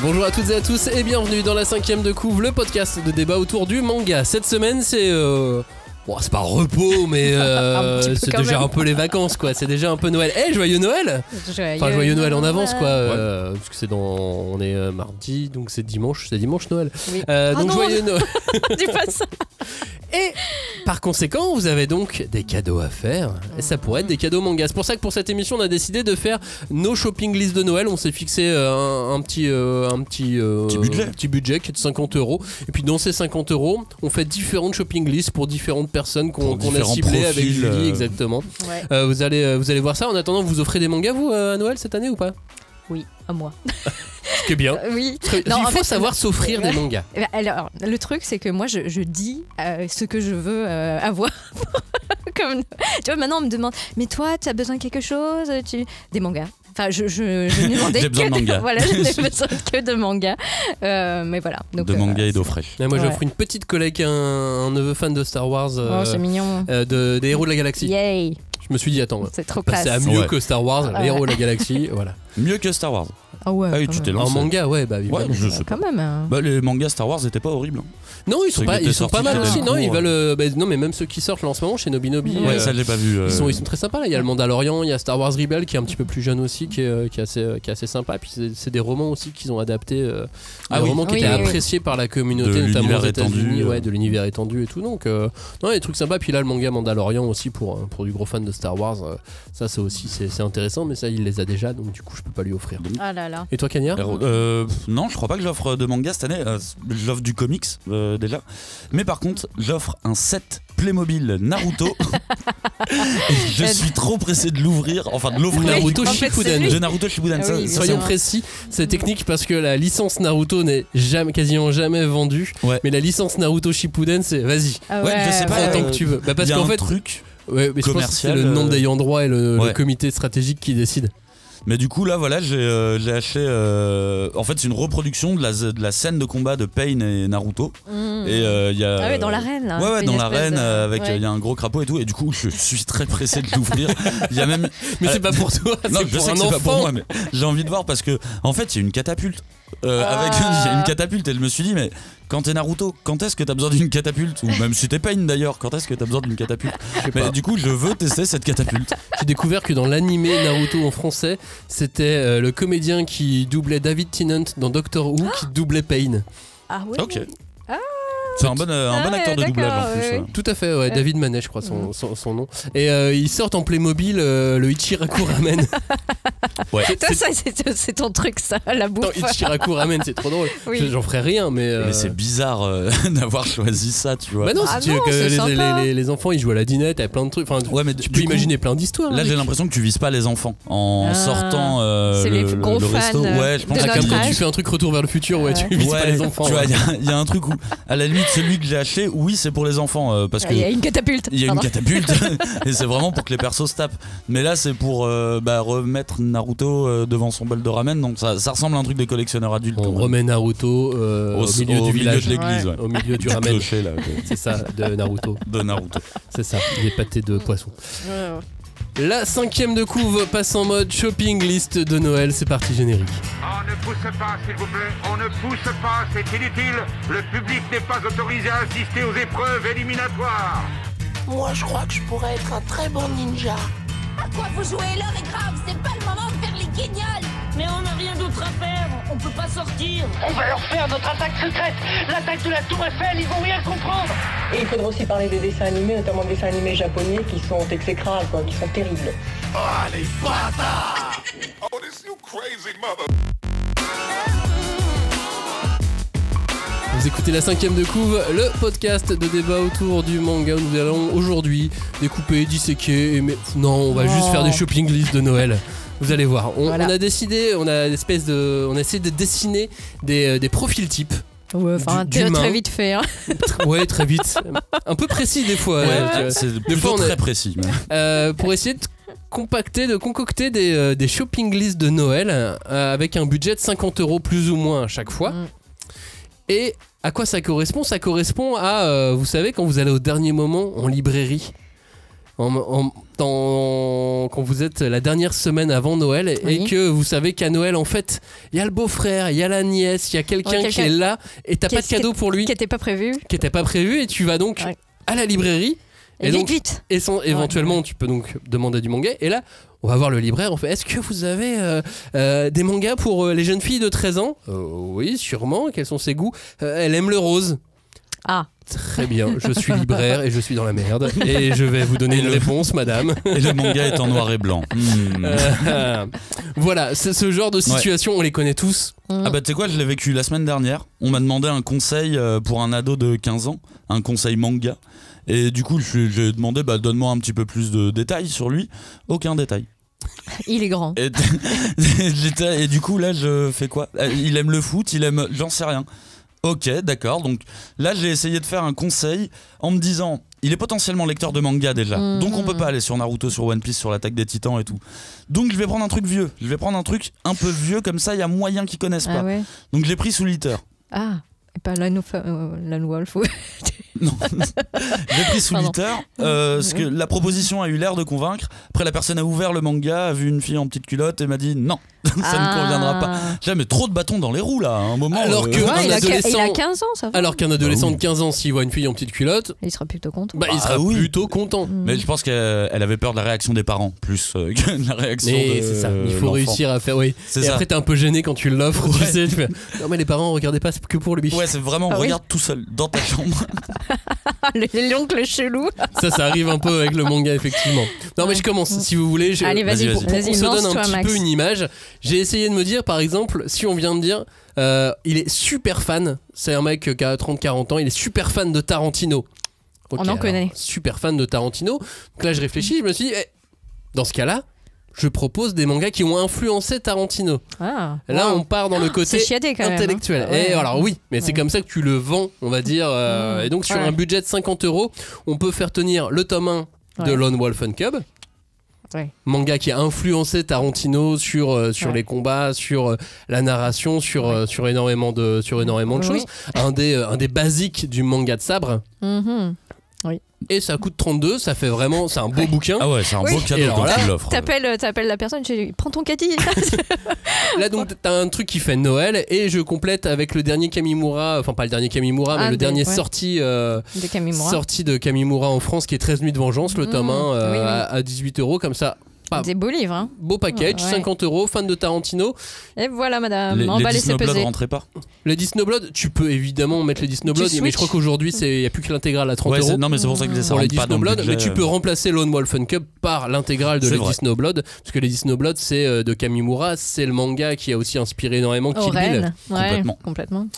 Bonjour à toutes et à tous et bienvenue dans la 5ème de couve, le podcast de débat autour du manga. Cette semaine c'est... Bon, c'est pas repos, mais c'est déjà un peu les vacances, quoi. C'est déjà un peu Noël. Joyeux Noël. Joyeux Noël en avance, quoi. Parce que c'est on est mardi, donc c'est dimanche Noël. Oui. Donc joyeux Noël. Dis pas ça. Et par conséquent, vous avez donc des cadeaux à faire. Et ça pourrait être des cadeaux manga. C'est pour ça que pour cette émission, on a décidé de faire nos shopping list de Noël. On s'est fixé un petit budget qui est de 50 €. Et puis dans ces 50 €, on fait différentes shopping lists pour différentes personnes qu'on a ciblées avec Julie, exactement. Ouais. Vous allez voir ça. En attendant, vous offrez des mangas, vous, à Noël cette année ou pas? Oui, à moi. Ce qui est bien. Oui. Il faut savoir s'offrir des mangas. Alors, le truc, c'est que moi, je dis ce que je veux avoir. Comme, tu vois, maintenant, on me demande, mais toi, tu as besoin de quelque chose? Des mangas. Enfin, je n'ai demandé besoin de mangas. Voilà, je n'ai besoin que de mangas. Mais voilà. Donc, de mangas et d'eau fraîche. Moi, j'offre une petite collègue à un neveu fan de Star Wars. C'est mignon. Des héros de la galaxie. Yay! Je me suis dit, attends, c'est trop classe. C'est mieux que Star Wars, les héros de la galaxie, voilà. Mieux que Star Wars. Ah ouais. Ah oui, tu t'es lancé. En manga, ouais, bah évidemment. Ouais, je sais quand pas. même. Bah, les mangas Star Wars étaient pas horribles. Non, ils sont pas mal aussi. Non, ils veulent. Non, mais même ceux qui sortent là en ce moment chez Nobinobi. Ouais, ça je l'ai pas vu. Ils sont très sympas. Là. Il y a le Mandalorian, il y a Star Wars Rebel qui est un petit peu plus jeune aussi, qui est assez sympa. Et puis c'est des romans aussi qu'ils ont adaptés. Des romans qui étaient appréciés par la communauté, notamment aux États-Unis, de l'univers étendu et tout. Donc, non, des trucs sympas. Puis là, le manga Mandalorian aussi pour du gros fan de Star Wars. Ça, c'est aussi c'est intéressant, mais ça, il les a déjà, donc du coup, je peux pas lui offrir. Ah là là. Et toi, Kenya? Non, je crois pas que j'offre de manga cette année. J'offre du comics déjà. Mais par contre, j'offre un set Playmobil Naruto. Je suis trop pressé de l'ouvrir. Enfin, de l'offrir. Naruto Shippuden. De Naruto Shippuden. Ah oui, soyons précis, c'est technique parce que la licence Naruto n'est quasiment jamais vendue. Ouais. Mais la licence Naruto Shippuden, c'est vas-y. Ah ouais, je sais pas tant que tu veux. Bah parce qu'en fait, truc. Ouais, mais je pense que c'est le nombre d'ayants droit et le comité stratégique qui décide. Mais du coup là voilà j'ai acheté en fait c'est une reproduction de la scène de combat de Pain et Naruto et il y a dans l'arène là. Ouais dans l'arène avec il y a un gros crapaud et tout et du coup je suis très pressé de l'ouvrir. Il y a même mais c'est pas pour toi, non, c'est je pour sais un que enfant. c'est pas pour moi mais j'ai envie de voir parce que en fait il y a une catapulte il y a une catapulte et je me suis dit mais quand t'es Naruto, quand est-ce que t'as besoin d'une catapulte? Ou même si t'es Pain d'ailleurs, quand est-ce que t'as besoin d'une catapulte? Mais du coup, je veux tester cette catapulte. J'ai découvert que dans l'animé Naruto en français, c'était le comédien qui doublait David Tennant dans Doctor Who qui doublait Pain. Ah ouais. Ok. C'est un bon acteur de doublage en plus. Ouais. Tout à fait, ouais. David Manet, je crois son nom. Et ils sortent en Playmobil le Ichiraku Ramen. Ouais. Toi, ça, c'est ton truc, ça, la bouffe. Non, Ichiraku Ramen, c'est trop drôle. Oui. J'en ferais rien, mais c'est bizarre d'avoir choisi ça, tu vois. Bah non, les enfants, ils jouent à la dinette, il y a plein de trucs. Enfin, ouais, mais tu peux imaginer plein d'histoires. Là, j'ai l'impression que tu vises pas les enfants en sortant le resto. Ouais, je pense que quand tu fais un truc retour vers le futur, tu vises pas les enfants. Tu vois, il y a un truc où, à la limite, celui que j'ai acheté, oui, c'est pour les enfants parce que il y a une catapulte. Il y a une catapulte et c'est vraiment pour que les persos se tapent. Mais là, c'est pour remettre Naruto devant son bol de ramen. Donc ça ressemble à un truc des collectionneurs adultes. On remet Naruto au milieu du village, de l'église, au milieu du ramen. Clocher, là, c'est ça, de Naruto. C'est ça, des pâtés de poisson. La 5ème de couve passe en mode shopping list de Noël, c'est parti générique. On ne pousse pas s'il vous plaît, on ne pousse pas, c'est inutile. Le public n'est pas autorisé à assister aux épreuves éliminatoires. Moi je crois que je pourrais être un très bon ninja. À quoi vous jouez? L'heure est grave, c'est pas le moment de faire les guignols. Mais on n'a rien d'autre à faire, on peut pas sortir. On va leur faire notre attaque secrète, l'attaque de la Tour Eiffel, ils vont rien comprendre. Et il faudra aussi parler des dessins animés, notamment des dessins animés japonais qui sont exécrables, qui sont terribles. Oh les bâtards! Oh this you crazy mother! Vous écoutez la 5ème de couve, le podcast de débat autour du manga où nous allons aujourd'hui découper, disséquer, on va juste faire des shopping lists de Noël. Vous allez voir. On a décidé, on a essayé de dessiner des profils types. Ouais, enfin, très vite fait. Hein. Ouais, très vite. Un peu précis des fois. C'est plutôt très précis. Pour essayer de concocter des shopping lists de Noël avec un budget de 50 € plus ou moins à chaque fois. Et à quoi ça correspond? Ça correspond à, vous savez, quand vous allez au dernier moment en librairie, quand vous êtes la dernière semaine avant Noël et que vous savez qu'à Noël, en fait, il y a le beau-frère, il y a la nièce, il y a quelqu'un qui est là et t'as pas de cadeau pour lui. Qui n'était pas prévu. Et tu vas donc à la librairie. Et donc, vite. Éventuellement, tu peux donc demander du manga. Et là, on va voir le libraire. On fait, est-ce que vous avez des mangas pour les jeunes filles de 13 ans ? Oui, sûrement. Quels sont ses goûts ? Elle aime le rose. Ah. Très bien, je suis libraire et je suis dans la merde. Et je vais vous donner une réponse, madame. Et le manga est en noir et blanc. Voilà, c'est ce genre de situation, on les connaît tous. Ah bah tu sais quoi, je l'ai vécu la semaine dernière. On m'a demandé un conseil pour un ado de 15 ans, un conseil manga. Et du coup, j'ai demandé, donne-moi un petit peu plus de détails sur lui. Aucun détail. Il est grand. Et du coup, là, je fais quoi ? Il aime le foot, il aime... J'en sais rien. Ok, d'accord. Donc là, j'ai essayé de faire un conseil en me disant, il est potentiellement lecteur de manga déjà. Donc on peut pas aller sur Naruto, sur One Piece, sur l'attaque des Titans et tout. Donc je vais prendre un truc vieux. Je vais prendre un truc un peu vieux, comme ça, il y a moyen qu'ils connaissent pas. Ouais. Donc je l'ai pris sous Liter. Ah, et pas Lone Wolf. Non, j'ai pris sous Liter parce que la proposition a eu l'air de convaincre. Après, la personne a ouvert le manga, a vu une fille en petite culotte et m'a dit non, ça ne conviendra pas. J'ai mais trop de bâtons dans les roues là, à un moment. Alors il a 15 ans, ça va. Alors qu'un adolescent de 15 ans, s'il voit une fille en petite culotte, il sera plutôt content. Il sera plutôt content. Mais je pense qu'elle avait peur de la réaction des parents plus que de la réaction de c'est ça. Il faut réussir à faire. Oui. Et ça. après, t'es un peu gêné quand tu l'offres. Tu sais, tu fais, non mais les parents, regardez pas, c'est que pour lui. Ouais, c'est vraiment regarde tout seul dans ta chambre. L'oncle chelou. Ça arrive un peu avec le manga, effectivement. Non, mais je commence, si vous voulez. Allez, vas-y. Pour qu'on se donne un petit peu une image, j'ai essayé de me dire, par exemple, si on vient de dire, il est super fan, c'est un mec qui a 30-40 ans, il est super fan de Tarantino. Okay, on en connaît. Super fan de Tarantino. Donc là, je réfléchis, je me suis dit, dans ce cas-là, je propose des mangas qui ont influencé Tarantino. Là, on part dans le côté intellectuel. Même, hein. Et alors oui, mais c'est comme ça que tu le vends, on va dire. Et donc sur un budget de 50 €, on peut faire tenir le tome 1 de Lone Wolf and Cub. Manga qui a influencé Tarantino sur les combats, sur la narration, sur énormément de choses. Un des basiques du manga de sabre. Et ça coûte 32, ça fait vraiment, c'est un beau bouquin. Ah ouais, c'est un beau cadeau quand tu l'offres. T'appelles la personne, tu dis prends ton caddie. Là donc t'as un truc qui fait Noël et je complète avec le dernier Kamimura, enfin pas le dernier Kamimura, mais le dernier sorti de Kamimura en France qui est 13 nuits de vengeance, le tome 1 à 18 € comme ça. Des beaux livres, hein. Beau package, 50 €, fan de Tarantino. Et voilà, madame. On va laisser peser. Rentrez pas. Les Disney Blood, tu peux évidemment mettre les Disney Blood, mais je crois qu'aujourd'hui il n'y a plus que l'intégrale à 30 €. Non, mais c'est pour ça que ça rentre pas dans le budget. Mais tu peux remplacer Lone Wolf and Cub par l'intégrale de les Disney Blood, parce que les Disney Blood c'est de Kamimura, c'est le manga qui a aussi inspiré énormément Kill Bill. Complètement.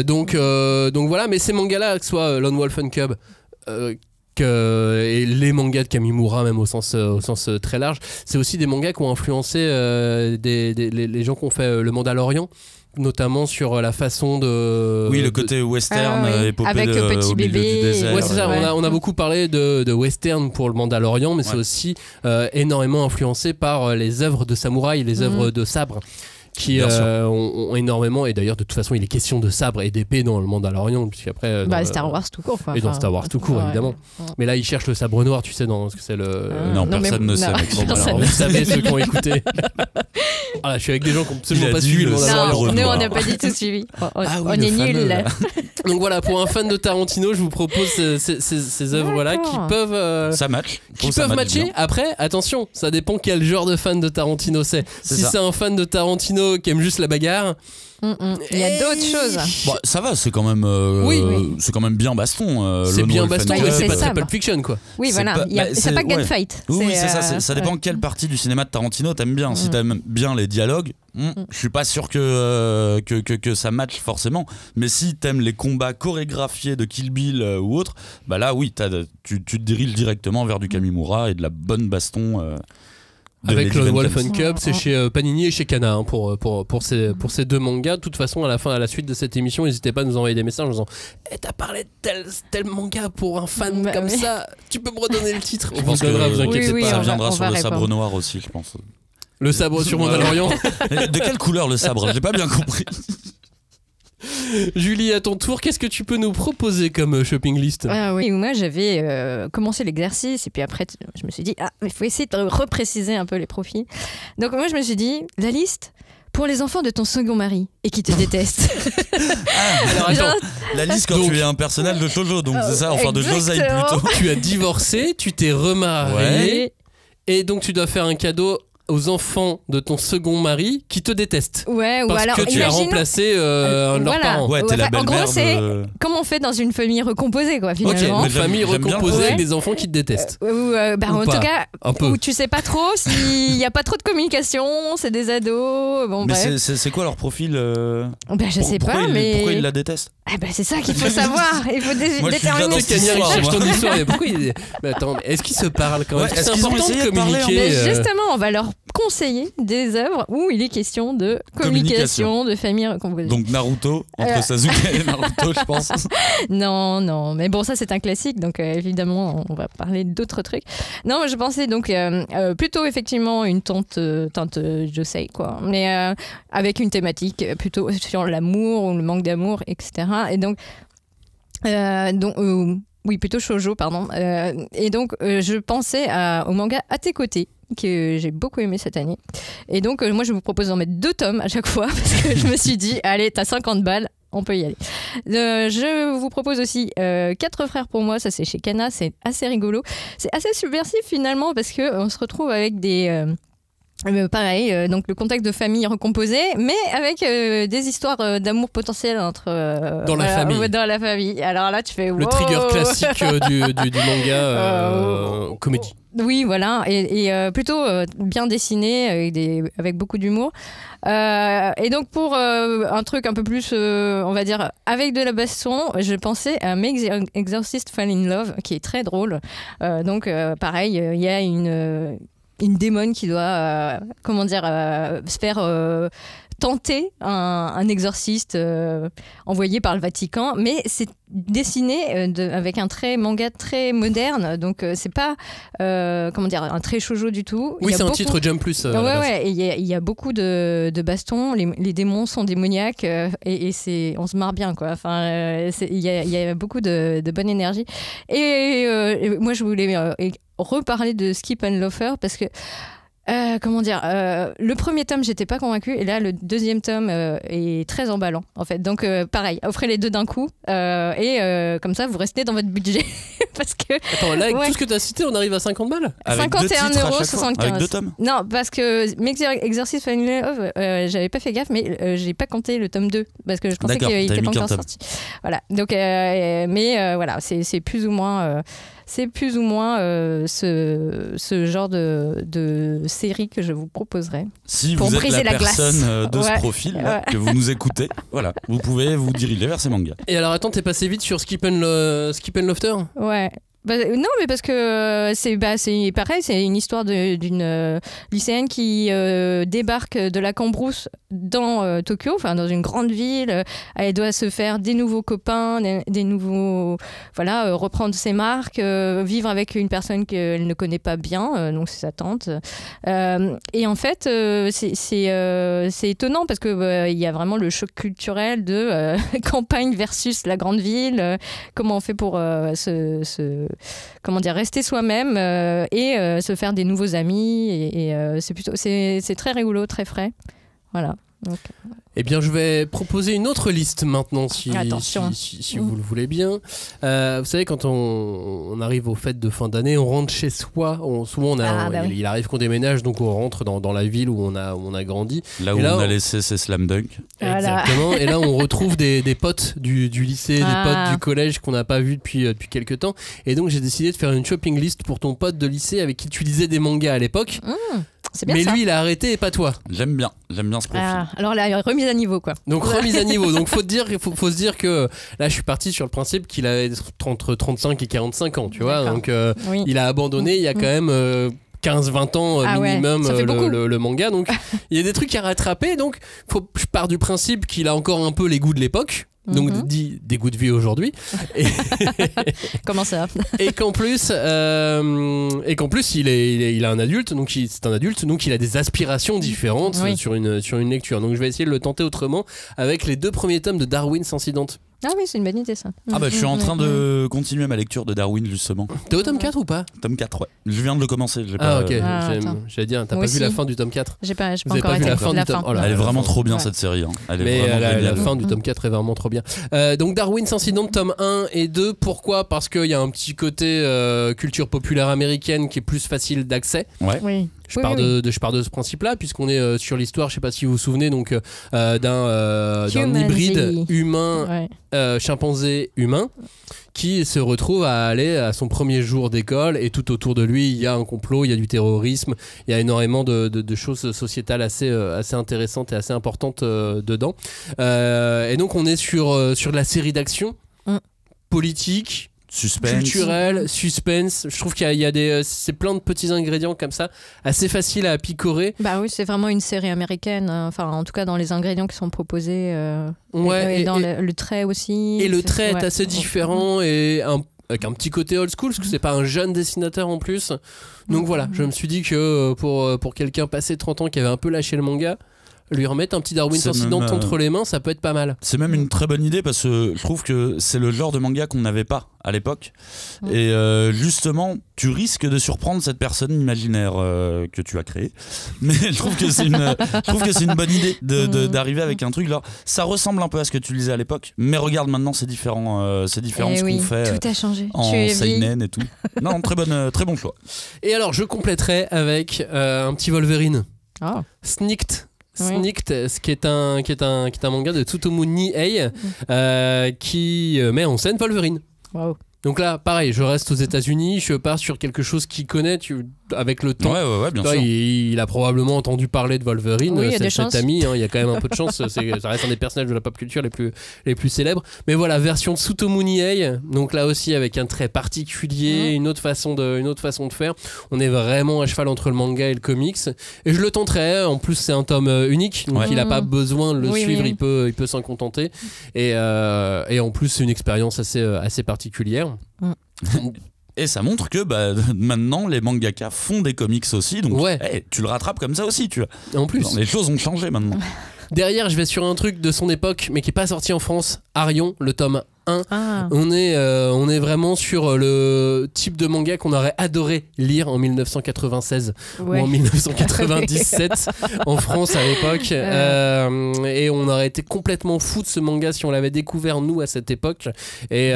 Donc voilà, mais ces mangas-là, que ce soit Lone Wolf and Cub. Et les mangas de Kamimura, même au sens très large, c'est aussi des mangas qui ont influencé les gens qui ont fait le Mandalorian, notamment sur la façon de... Oui, le côté western, épopée avec de Petit Bébé. Du désert. Ouais, c'est ça, on a beaucoup parlé de western pour le Mandalorian, mais c'est aussi énormément influencé par les œuvres de samouraï, les œuvres de sabre. Qui ont énormément, et d'ailleurs de toute façon il est question de sabre et d'épée dans le Mandalorian, puisqu'après Star Wars tout court, et dans Star Wars tout court évidemment. Mais là il cherche le sabre noir, tu sais, dans ce que c'est le... Non, personne ne sait. Vous savez, ceux qui ont écé. Je suis avec des gens qui n'ont absolument pas suivi le Mandalorian. Nous on n'a pas du tout suivi. On est nuls. Donc voilà, pour un fan de Tarantino, je vous propose ces œuvres-là qui peuvent... ça match. Qui peuvent matcher. Bien. Après, attention, ça dépend quel genre de fan de Tarantino c'est. Si c'est un fan de Tarantino qui aime juste la bagarre... Il y a d'autres choses. Bon, ça va, c'est quand même c'est quand même bien baston. C'est bien baston, mais c'est pas Pulp Fiction quoi. Oui, voilà, c'est pas gunfight. Oui, c'est ça. Ça dépend quelle partie du cinéma de Tarantino t'aimes bien. Si t'aimes bien les dialogues, je suis pas sûr que ça matche forcément. Mais si t'aimes les combats chorégraphiés de Kill Bill ou autre, bah là oui, tu te diriges directement vers du Kamimura et de la bonne baston. Avec Lone Wolf and Cub, c'est chez Panini et chez Kana pour ces deux mangas. De toute façon, à la suite de cette émission, n'hésitez pas à nous envoyer des messages en disant t'as parlé de tel manga pour un fan comme ça, tu peux me redonner le titre. On vous donnera, vous inquiétez pas. Ça on viendra sur le sabre noir aussi, je pense. Le sabre sur Mandalorian. De quelle couleur le sabre? J'ai pas bien compris. Julie, à ton tour, qu'est-ce que tu peux nous proposer comme shopping list? Oui, moi j'avais commencé l'exercice et puis après je me suis dit il faut essayer de repréciser un peu les profils. Donc moi je me suis dit la liste pour les enfants de ton second mari et qui te détestent. Alors attends, la liste quand tu es un personnel de Jojo, donc c'est ça, enfin de Josei plutôt. Tu as divorcé, tu t'es remarié et donc tu dois faire un cadeau aux enfants de ton second mari qui te détestent. Ouais, ou parce alors que tu as remplacé leurs parents. Ouais, t'es la belle-mère. En gros, c'est comme on fait dans une famille recomposée, quoi, finalement. Ok, une famille recomposée avec des enfants qui te détestent. En tout cas, où tu sais pas trop s'il y a pas trop de communication, c'est des ados. Bon, mais c'est quoi leur profil je sais pas, mais pourquoi ils la détestent? C'est ça qu'il faut savoir. Il faut déterminer. Cherche ton histoire. Mais attends, est-ce qu'ils se parlent quand même? Est-ce qu'ils ont essayé de communiquer? Justement, on va leur conseiller des œuvres où il est question de communication, de famille recomposée. Donc Naruto, entre Sasuke et Naruto, je pense. Non, mais bon, ça c'est un classique, donc évidemment, on va parler d'autres trucs. Non, je pensais donc plutôt effectivement une tante Josei, quoi, mais avec une thématique plutôt sur l'amour ou le manque d'amour, etc. Et donc oui, plutôt shoujo, pardon. Et donc, je pensais au manga À tes côtés, que j'ai beaucoup aimé cette année. Et donc, moi, je vous propose d'en mettre 2 tomes à chaque fois, parce que je me suis dit, allez, t'as 50 balles, on peut y aller. Je vous propose aussi 4 frères pour moi, ça c'est chez Kana, c'est assez rigolo. C'est assez subversif finalement, parce qu'on se retrouve avec des... pareil, donc le contexte de famille recomposée, mais avec des histoires d'amour potentiel entre dans la famille. Alors là, tu fais le trigger classique du manga comédie. Oui, voilà, et plutôt bien dessiné avec beaucoup d'humour. Et donc pour un truc un peu plus, on va dire, avec de la baston, je pensais à Make the Exorcist Fall in Love, qui est très drôle. Donc pareil, il y a une démone qui doit se faire tenter un exorciste envoyé par le Vatican, mais c'est dessiné avec un trait manga très moderne, donc c'est pas un trait shoujo du tout. Oui, c'est un titre Jump Plus. Ouais, il y a beaucoup de bastons, les démons sont démoniaques et on se marre bien, quoi. Enfin, il y a beaucoup de bonne énergie. Et moi, je voulais reparler de Skip and Loafer parce que le premier tome, j'étais pas convaincue, et là, le deuxième tome est très emballant, en fait. Donc, pareil, offrez les 2 d'un coup, et comme ça, vous restez dans votre budget. Parce que. Attends, là, avec tout ce que tu as cité, on arrive à 50 balles? 51,75 €. Avec 2 tomes? Non, parce que Make the Exorcist Fall in Love, j'avais pas fait gaffe, mais j'ai pas compté le tome 2, parce que je pensais qu'il était pas encore sorti. Voilà. Donc, voilà, c'est plus ou moins. C'est plus ou moins ce genre de série que je vous proposerai. Si pour vous êtes briser la personne glace. de ce profil que vous nous écoutez, voilà, vous pouvez vous diriger vers ces mangas. Et alors attends, t'es passé vite sur Skip and Lofter? Ouais. Non, mais parce que c'est pareil, c'est une histoire d'une lycéenne qui débarque de la cambrousse dans Tokyo, enfin dans une grande ville. Elle doit se faire des nouveaux copains, des nouveaux, reprendre ses marques, vivre avec une personne qu'elle ne connaît pas bien, donc c'est sa tante. Et en fait, c'est étonnant parce que il y a vraiment le choc culturel de campagne versus la grande ville. Comment on fait pour rester soi-même et se faire des nouveaux amis, et c'est très rigolo, très frais. Voilà. Donc, eh bien, je vais proposer une autre liste maintenant, si vous le voulez bien. Vous savez, quand on arrive aux fêtes de fin d'année, on rentre chez soi. Souvent, il arrive qu'on déménage, donc on rentre dans la ville où on a grandi. Là où on a laissé ses slam dunk. Exactement. Et là, on retrouve des potes du lycée, des potes du collège qu'on n'a pas vus depuis quelques temps. Et donc, j'ai décidé de faire une shopping list pour ton pote de lycée avec qui tu lisais des mangas à l'époque. Mais lui, il a arrêté et pas toi. J'aime bien ce profil. Alors là, remise à niveau, quoi. Donc remise à niveau. Donc faut se dire que là, je suis parti sur le principe qu'il avait entre 35 et 45 ans, tu vois. Donc il a abandonné il y a quand même 15-20 ans minimum le manga. Donc il y a des trucs à rattraper. Donc je pars du principe qu'il a encore un peu les goûts de l'époque. donc dit des goûts de vie aujourd'hui. Comment ça? Et qu'en plus, il a un adulte, donc c'est un adulte, donc il a des aspirations différentes sur une lecture. Donc je vais essayer de le tenter autrement avec les 2 premiers tomes de Darwin's Incident. Ah oui, c'est une bonne idée ça. Ah bah je suis en train de continuer ma lecture de Darwin justement. T'es au tome 4 ou pas? Tome 4, ouais. Je viens de le commencer. Ok, j'allais dire, t'as pas vu la fin du tome 4? J'ai pas encore vu la fin du tome. Oh là, elle est vraiment trop bien cette série. La fin du tome 4 est vraiment trop bien. Donc Darwin's Incident, tome 1 et 2, pourquoi? Parce qu'il y a un petit côté culture populaire américaine qui est plus facile d'accès. Ouais. Oui. Je pars de ce principe-là, puisqu'on est sur l'histoire, je sais pas si vous vous souvenez, donc d'un hybride humain, chimpanzé humain, qui se retrouve à aller à son premier jour d'école, et tout autour de lui, il y a un complot, il y a du terrorisme, il y a énormément de choses sociétales assez intéressantes et assez importantes dedans. Et donc on est sur de la série d'action politique, culturel, suspense. Je trouve qu'il y a c'est plein de petits ingrédients comme ça, assez faciles à picorer. Bah oui, c'est vraiment une série américaine. Enfin, en tout cas, dans les ingrédients qui sont proposés. Et dans le trait aussi. Et le trait est assez différent et avec un petit côté old school, parce que c'est pas un jeune dessinateur en plus. Donc voilà, je me suis dit que pour quelqu'un passé 30 ans qui avait un peu lâché le manga, lui remettre un petit Darwin's Incident entre les mains, ça peut être pas mal. C'est même une très bonne idée parce que je trouve que c'est le genre de manga qu'on n'avait pas à l'époque. Et justement, tu risques de surprendre cette personne imaginaire que tu as créée. Mais je trouve que c'est une bonne idée d'arriver avec un truc. Alors, ça ressemble un peu à ce que tu lisais à l'époque, mais regarde maintenant, c'est différent ce qu'on fait. Tout a changé. En seinen et tout. Non, très bon choix. Et alors, je compléterai avec un petit Wolverine. Sneaked, ce qui est un manga de Tsutomu Nihei qui met en scène Wolverine. Wow. Donc là, pareil, je reste aux États-Unis, je pars sur quelque chose qu'il connaît avec le temps. Ouais, bien sûr. Il a probablement entendu parler de Wolverine, cet ami. Il y a quand même un peu de chance. Ça reste un des personnages de la pop culture les plus célèbres. Mais voilà, version Tsutomu Nihei. Donc là aussi, avec un trait particulier, une autre façon de faire. On est vraiment à cheval entre le manga et le comics. Et je le tenterai. En plus, c'est un tome unique, donc il n'a pas besoin de le suivre. Il peut s'en contenter. Et en plus, c'est une expérience assez particulière. Et ça montre que maintenant les mangaka font des comics aussi, donc tu le rattrapes comme ça aussi, tu vois. En plus, les choses ont changé maintenant. Derrière, je vais sur un truc de son époque, mais qui n'est pas sorti en France. Arion, le tome 1. On est vraiment sur le type de manga qu'on aurait adoré lire en 1996 ou en 1997 en France à l'époque. Et on aurait été complètement fou de ce manga si on l'avait découvert nous à cette époque. Et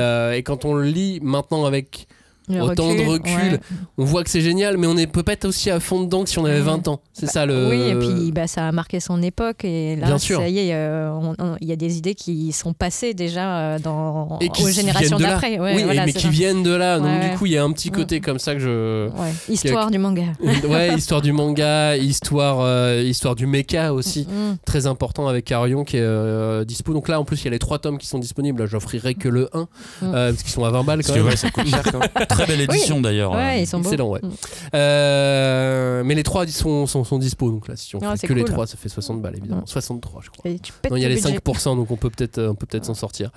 quand on le lit maintenant avec autant de recul, on voit que c'est génial, mais on ne peut pas être aussi à fond dedans que si on avait 20 ans. C'est ça le. Oui, et puis ça a marqué son époque, et là, ça y est, il y a des idées qui sont passées déjà aux générations d'après. Mais qui viennent de là. Donc, du coup, il y a un petit côté comme ça que je. Histoire du manga. Histoire du manga, histoire du mecha aussi. Très important avec Arion qui est dispo. Donc là, en plus, il y a les 3 tomes qui sont disponibles. Là, j'offrirai que le 1 parce qu'ils sont à 20 balles quand même. Ça coûte cher quand même. Très belle édition d'ailleurs. Ils sont beaux. Excellent, mais les 3 sont dispo, donc là si on fait que les 3 ça fait 60 balles évidemment. 63 je crois. Non, il y a les 5%, donc on peut peut-être s'en sortir.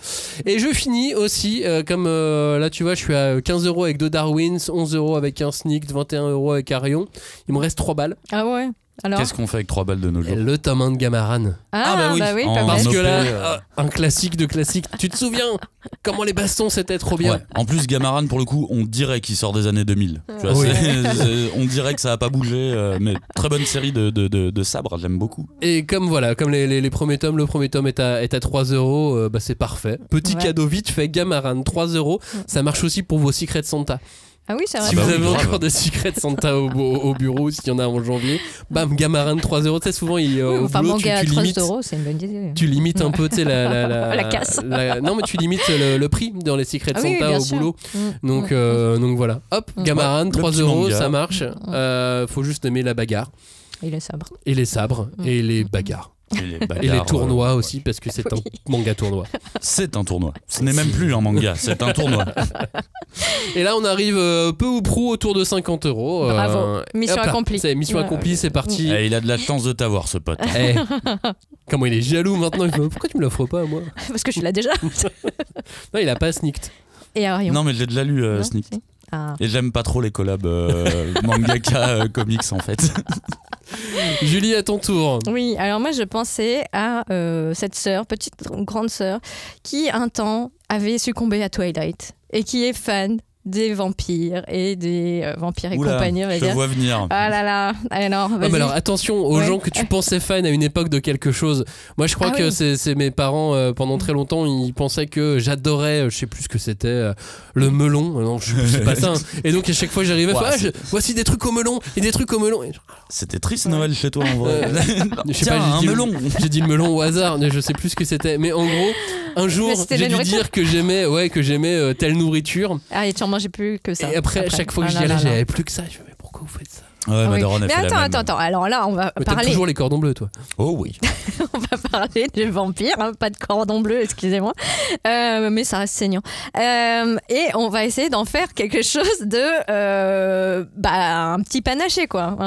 Et je finis aussi comme là tu vois, je suis à 15€ avec 2 Darwins, 11€ avec un Sneaked, 21€ avec Arion. Il me reste 3 balles. Ah ouais. Alors qu'est-ce qu'on fait avec 3 balles de nos jours? Le tome 1 de Gamaran. Bah oui, parce que là, un classique de classique. Tu te souviens comment les bastons c'était trop bien. En plus, Gamaran, pour le coup, on dirait qu'il sort des années 2000. Tu vois, on dirait que ça n'a pas bougé, mais très bonne série de sabres, j'aime beaucoup. Et comme les premiers tomes, le premier tome est à 3€, c'est parfait. Petit cadeau vite fait, Gamaran, 3€. Ça marche aussi pour vos Secret Santa. Ah oui, c'est vrai. Si vous avez encore des Secret Santa au bureau, s'il y en a en janvier, bam, Gamaran 3€. Tu sais, souvent, au boulot, manga tu limites. 3€, c'est une bonne idée. Tu limites un peu, tu sais, la casse. Non, mais tu limites le prix dans les Secret Santa au boulot. Donc voilà. Hop, Gamaran, 3€, ça marche. Faut juste aimer la bagarre. Et les sabres. Et les bagarres. Et les tournois aussi, parce que c'est un manga tournoi. C'est un tournoi. Ce n'est même plus un manga, c'est un tournoi. Et là, on arrive peu ou prou autour de 50 €. Bravo, mission accomplie. C'est mission accomplie, c'est parti. Il a de la chance de t'avoir, ce pote. Comment il est jaloux maintenant. Pourquoi tu me l'offres pas, moi? Parce que je l'ai déjà. Non, il a pas Snicked. Et Arion. Non, mais j'ai déjà lu Snicked. Et j'aime pas trop les collabs mangaka comics en fait. Julie, à ton tour. Oui, alors moi je pensais à cette sœur, petite grande sœur, qui un temps avait succombé à Twilight et qui est fan des vampires et des vampires et compagnie, on va je dire. vois venir. Ah là là, alors vas-y. Mais alors attention aux gens que tu pensais fans à une époque de quelque chose. Moi je crois que c'est mes parents pendant très longtemps, ils pensaient que j'adorais, je sais plus ce que c'était, le melon. Non, je sais pas ça. Et donc à chaque fois j'arrivais, voici des trucs au melon et des trucs au melon. C'était triste Noël chez toi en vrai. Je sais pas, un melon. J'ai dit le melon au hasard, mais je sais plus ce que c'était. Mais en gros, un jour j'ai dû dire que j'aimais telle nourriture. Ah, et tu en mangeais plus que ça. Et après chaque fois que j'y allais, j'avais plus que ça. Je me dis, mais pourquoi vous faites ça? Ouais, mais attends. Alors là, on va parler. T'aimes toujours les cordons bleus, toi? Oh oui. On va parler du vampire, pas de cordon bleu, excusez-moi. Mais ça reste saignant. Et on va essayer d'en faire quelque chose de, un petit panaché, quoi.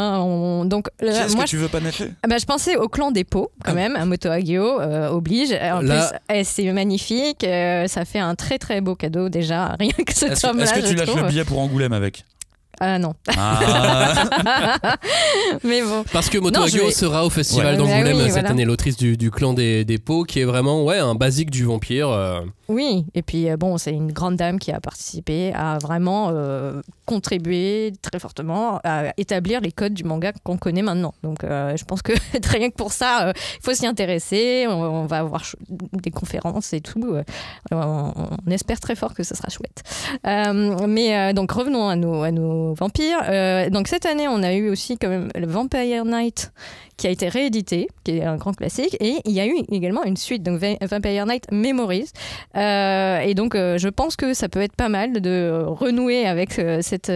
Donc, qu'est-ce que tu veux panacher? Je pensais au clan des pots, quand même. Un Moto Hagio oblige. En plus, c'est magnifique. Ça fait un très très beau cadeau déjà, rien que ce tome-là. Est-ce que tu lâches le billet pour Angoulême avec? Non. Mais bon. Parce que Moto Hagio sera au festival d'Angoulême cette année, l'autrice du clan des pots, qui est vraiment un basique du vampire. Oui, et puis c'est une grande dame qui a participé à vraiment contribuer très fortement à établir les codes du manga qu'on connaît maintenant. Donc je pense que rien que pour ça, il faut s'y intéresser. On va avoir des conférences et tout. On espère très fort que ce sera chouette. Mais donc revenons à nos vampires. Donc cette année, on a eu aussi quand même le Vampire Knight qui a été réédité, qui est un grand classique, et il y a eu également une suite, donc Vampire Knight Memories. Et donc je pense que ça peut être pas mal de renouer avec cette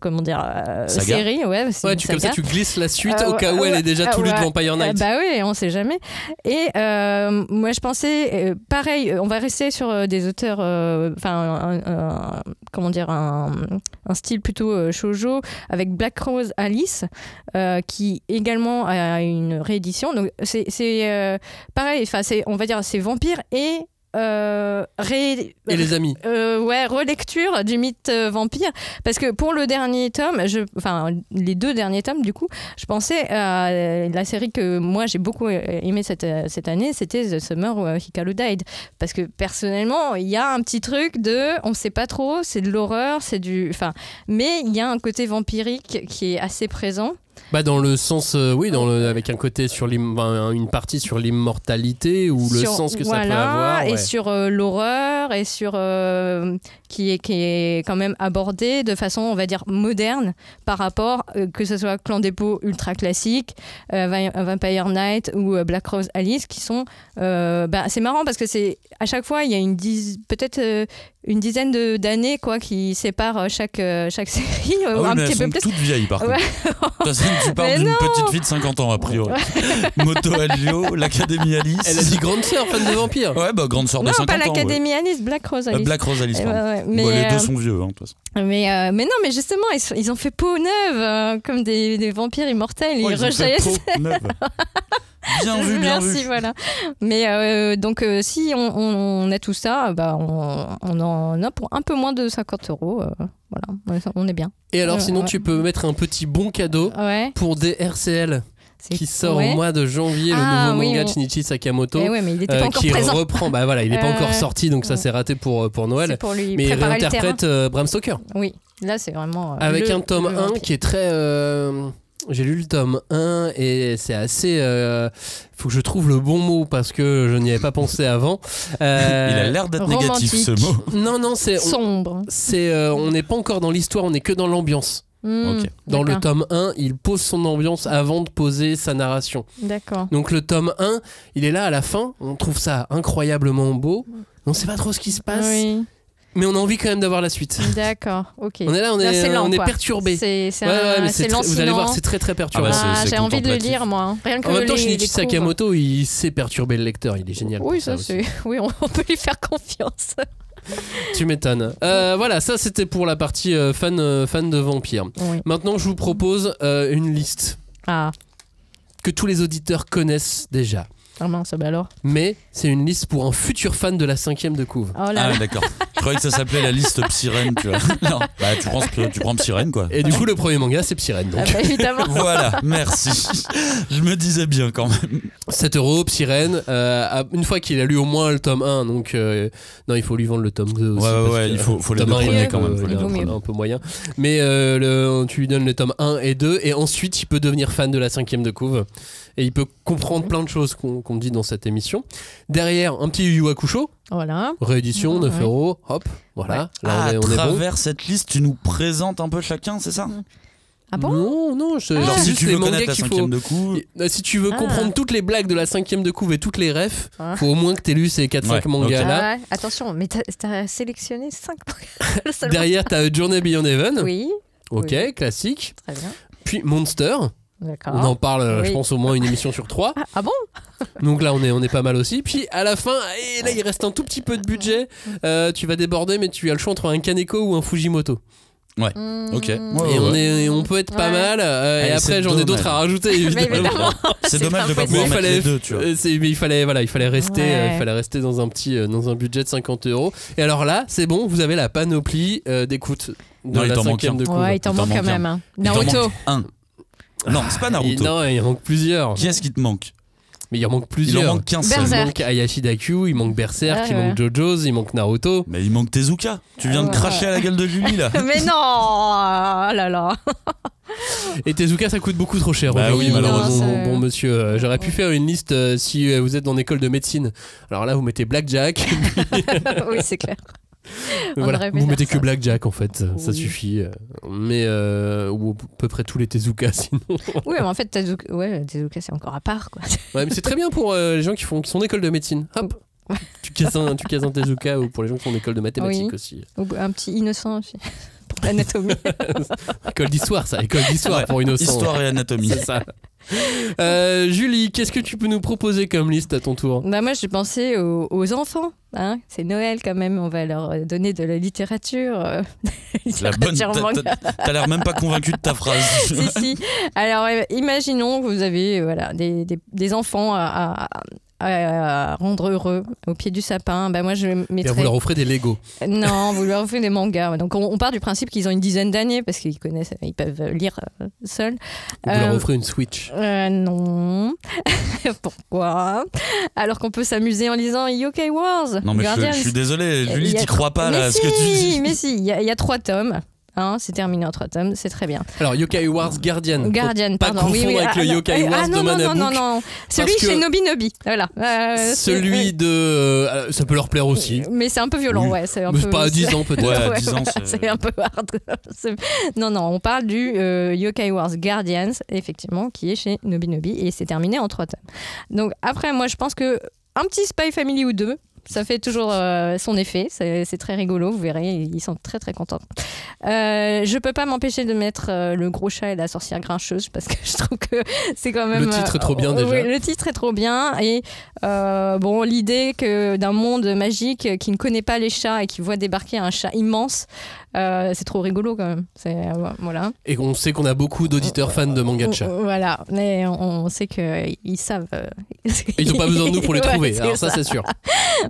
comment dire, série. Comme ça tu glisses la suite au cas où elle est déjà tout lue de Vampire Knight. Bah oui, on sait jamais. Et moi je pensais, pareil, on va rester sur des auteurs, comment dire, un style plutôt shoujo, avec Black Rose Alice, qui également a une réédition. Donc c'est pareil, on va dire c'est vampire et les amis. Relecture du mythe vampire, parce que pour le dernier tome, les deux derniers tomes du coup, je pensais à la série que moi j'ai beaucoup aimé cette année, c'était The Summer Where Hikaru Died, parce que personnellement il y a un petit truc de, on sait pas trop, c'est de l'horreur, mais il y a un côté vampirique qui est assez présent. Dans le sens, avec un côté sur une partie sur l'immortalité ou le sens que ça peut avoir. Et sur l'horreur, et sur qui est quand même abordé de façon, on va dire, moderne par rapport, que ce soit Clan des Pots ultra classique, Vampire Knight ou Black Rose Alice, qui sont... c'est marrant parce que c'est à chaque fois, il y a peut-être une dizaine d'années qui séparent chaque série. Un petit peu plus. Toutes vieilles par contre. Tu parles d'une petite fille de 50 ans a priori. Moto Hagio, l'Académie Alice. Elle a dit grande sœur fan de vampire. Ouais, grande sœur de 50 ans. Non, pas l'Académie Alice, Black Rose Alice. Black Rose Alice, les deux sont vieux, de toute façon. Mais non, mais justement, ils ont fait peau neuve, comme des vampires immortels. Ils rejaillissent. Bien vu. Merci, voilà. Mais donc, si on a tout ça, on en a pour un peu moins de 50 €. Voilà, on est bien. Et alors, sinon, tu peux mettre un petit bon cadeau pour des RCL. Qui sort au mois de janvier, le nouveau manga de Shinichi Sakamoto, mais il était pas encore qui présent. reprend, il n'est pas encore sorti, donc ça s'est raté pour Noël. Pour lui mais il réinterprète Bram Stoker. Oui, là c'est vraiment avec un tome 1 qui est très j'ai lu le tome 1 et c'est assez faut que je trouve le bon mot parce que je n'y avais pas pensé avant. Il a l'air d'être négatif ce mot. Non, c'est sombre. On n'est pas encore dans l'histoire, on n'est que dans l'ambiance. Dans le tome 1, il pose son ambiance avant de poser sa narration. D'accord. Donc le tome 1, il est là à la fin, on trouve ça incroyablement beau. On ne sait pas trop ce qui se passe. Oui. mais on a envie quand même d'avoir la suite. D'accord, ok. On est là, on est perturbé. C'est vous allez voir, c'est très très perturbant. J'ai envie de le lire, moi. Rien que en même temps, Shinichi Sakamoto, il sait perturber le lecteur, il est génial. Oui, ça c'est. Oui, on peut lui faire confiance. Tu m'étonnes. Voilà, ça c'était pour la partie fan de vampires. Oui. Maintenant, je vous propose une liste que tous les auditeurs connaissent déjà. Ah mince, bah alors. Mais c'est une liste pour un futur fan de la 5e de couve. Oh là là. D'accord. Je croyais que ça s'appelait la liste Psyrène, tu vois. Non, bah tu prends Psyrène, quoi. Et du coup, le premier manga, c'est Psyrène. Donc. Ah bah, évidemment. Voilà, merci. Je me disais bien quand même. 7€, Psyrène. Une fois qu'il a lu au moins le tome 1, donc non, il faut lui vendre le tome 2 aussi. Ouais, il faut les deux premiers quand même. Il est un peu moyen. Mais tu lui donnes le tome 1 et 2, et ensuite, il peut devenir fan de la 5e de couve. Et il peut comprendre plein de choses qu'on dit dans cette émission. Derrière, un petit Yu Yu Hakusho. Voilà. Réédition, 9€. Hop, voilà. Ouais. Là, on est travers bon. Cette liste, tu nous présentes un peu chacun, c'est ça? Ah bon? Non, genre si tu veux connaître la 5e de couve. Si tu veux comprendre toutes les blagues de la 5e de couve et toutes les refs, faut au moins que t'aies lu ces 4-5 mangas là. Attention, mais t'as sélectionné 5 mangas. Derrière, t'as Journey Beyond Heaven. Oui. Ok, classique. Très bien. Puis Monster. D'accord. On en parle, je pense, au moins une émission sur 3. Ah bon? Donc là, on est pas mal aussi. Puis à la fin, et là, il reste un tout petit peu de budget. Tu vas déborder, mais tu as le choix entre un Kaneko ou un Fujimoto. Ouais, ok. Et on peut être pas mal. Et après, j'en ai d'autres à rajouter, évidemment. C'est dommage de pas pouvoir mettre les deux, tu vois. Mais il fallait rester dans un budget de 50€. Et alors là, c'est bon, vous avez la panoplie d'écoute de la 5e de couve. Ouais, il t'en manque quand même. Naruto. Non, c'est pas Naruto. Non, il en manque plusieurs. Qui est-ce qui te manque? Mais il en manque plusieurs. Il en manque qu'un seul. Il manque Ayashida Q, il manque Berserk, il manque JoJo's, il manque Naruto. Mais il manque Tezuka. Tu viens de cracher à la gueule de Julie là. Mais non, oh là là. Et Tezuka, ça coûte beaucoup trop cher. Bah oui, malheureusement. Bon monsieur, j'aurais pu faire une liste si vous êtes dans l'école de médecine. Alors là, vous mettez Blackjack. Oui, c'est clair. Voilà, vous mettez que Blackjack en fait, ça suffit. Mais ou à peu près tous les Tezuka sinon. Oui, mais en fait Tezuka c'est encore à part quoi. Ouais, mais c'est très bien pour les gens qui sont d'école de médecine. Hop. Tu casses un Tezuka, ou pour les gens qui sont d'école de mathématiques aussi. Ou un petit innocent aussi. Pour l'anatomie. École d'histoire, ça. École d'histoire pour innocent. Histoire et anatomie. C'est ça. Julie, qu'est-ce que tu peux nous proposer comme liste à ton tour? Bah moi j'ai pensé aux enfants, hein. C'est Noël quand même, on va leur donner de la littérature. T'as l'air même pas convaincu de ta phrase. si. Alors imaginons que vous avez des enfants à rendre heureux au pied du sapin. Bah moi je mettrais... Vous leur offrez des Lego. Non, vous leur offrez des mangas. Donc on part du principe qu'ils ont une dizaine d'années parce qu'ils connaissent, ils peuvent lire seuls. Vous leur offrez une Switch. Non. Pourquoi? Alors qu'on peut s'amuser en lisant Yokai Wars. Non mais je suis désolé, Julie, t'y crois pas là, ce que tu dis. Mais si, il y a 3 tomes. C'est terminé en 3 tomes, c'est très bien. Alors, Yokai Wars Guardian. Pardon. Pas confondre avec le Yokai Wars de Manabook. Non. Celui chez Nobi Nobi. Voilà. Celui de. Ça peut leur plaire aussi. Mais c'est un peu violent, ouais. C'est un mais peu, pas à 10 ans peut-être. Ouais, à 10 ans, c'est un peu hard. Non, on parle du Yokai Wars Guardians, effectivement, qui est chez Nobi Nobi et c'est terminé en 3 tomes. Donc, après, moi, je pense que un petit Spy Family ou 2. Ça fait toujours son effet, c'est très rigolo, vous verrez, ils sont très très contents. Je peux pas m'empêcher de mettre Le Gros Chat et la Sorcière Grincheuse parce que je trouve que c'est quand même... Le titre est trop bien déjà. Oui, le titre est trop bien et l'idée d'un monde magique qui ne connaît pas les chats et qui voit débarquer un chat immense, c'est trop rigolo quand même. Voilà. Et on sait qu'on a beaucoup d'auditeurs fans de manga de chat. Voilà, mais on sait qu'ils savent... Ils n'ont pas besoin de nous pour les trouver, alors ça c'est sûr.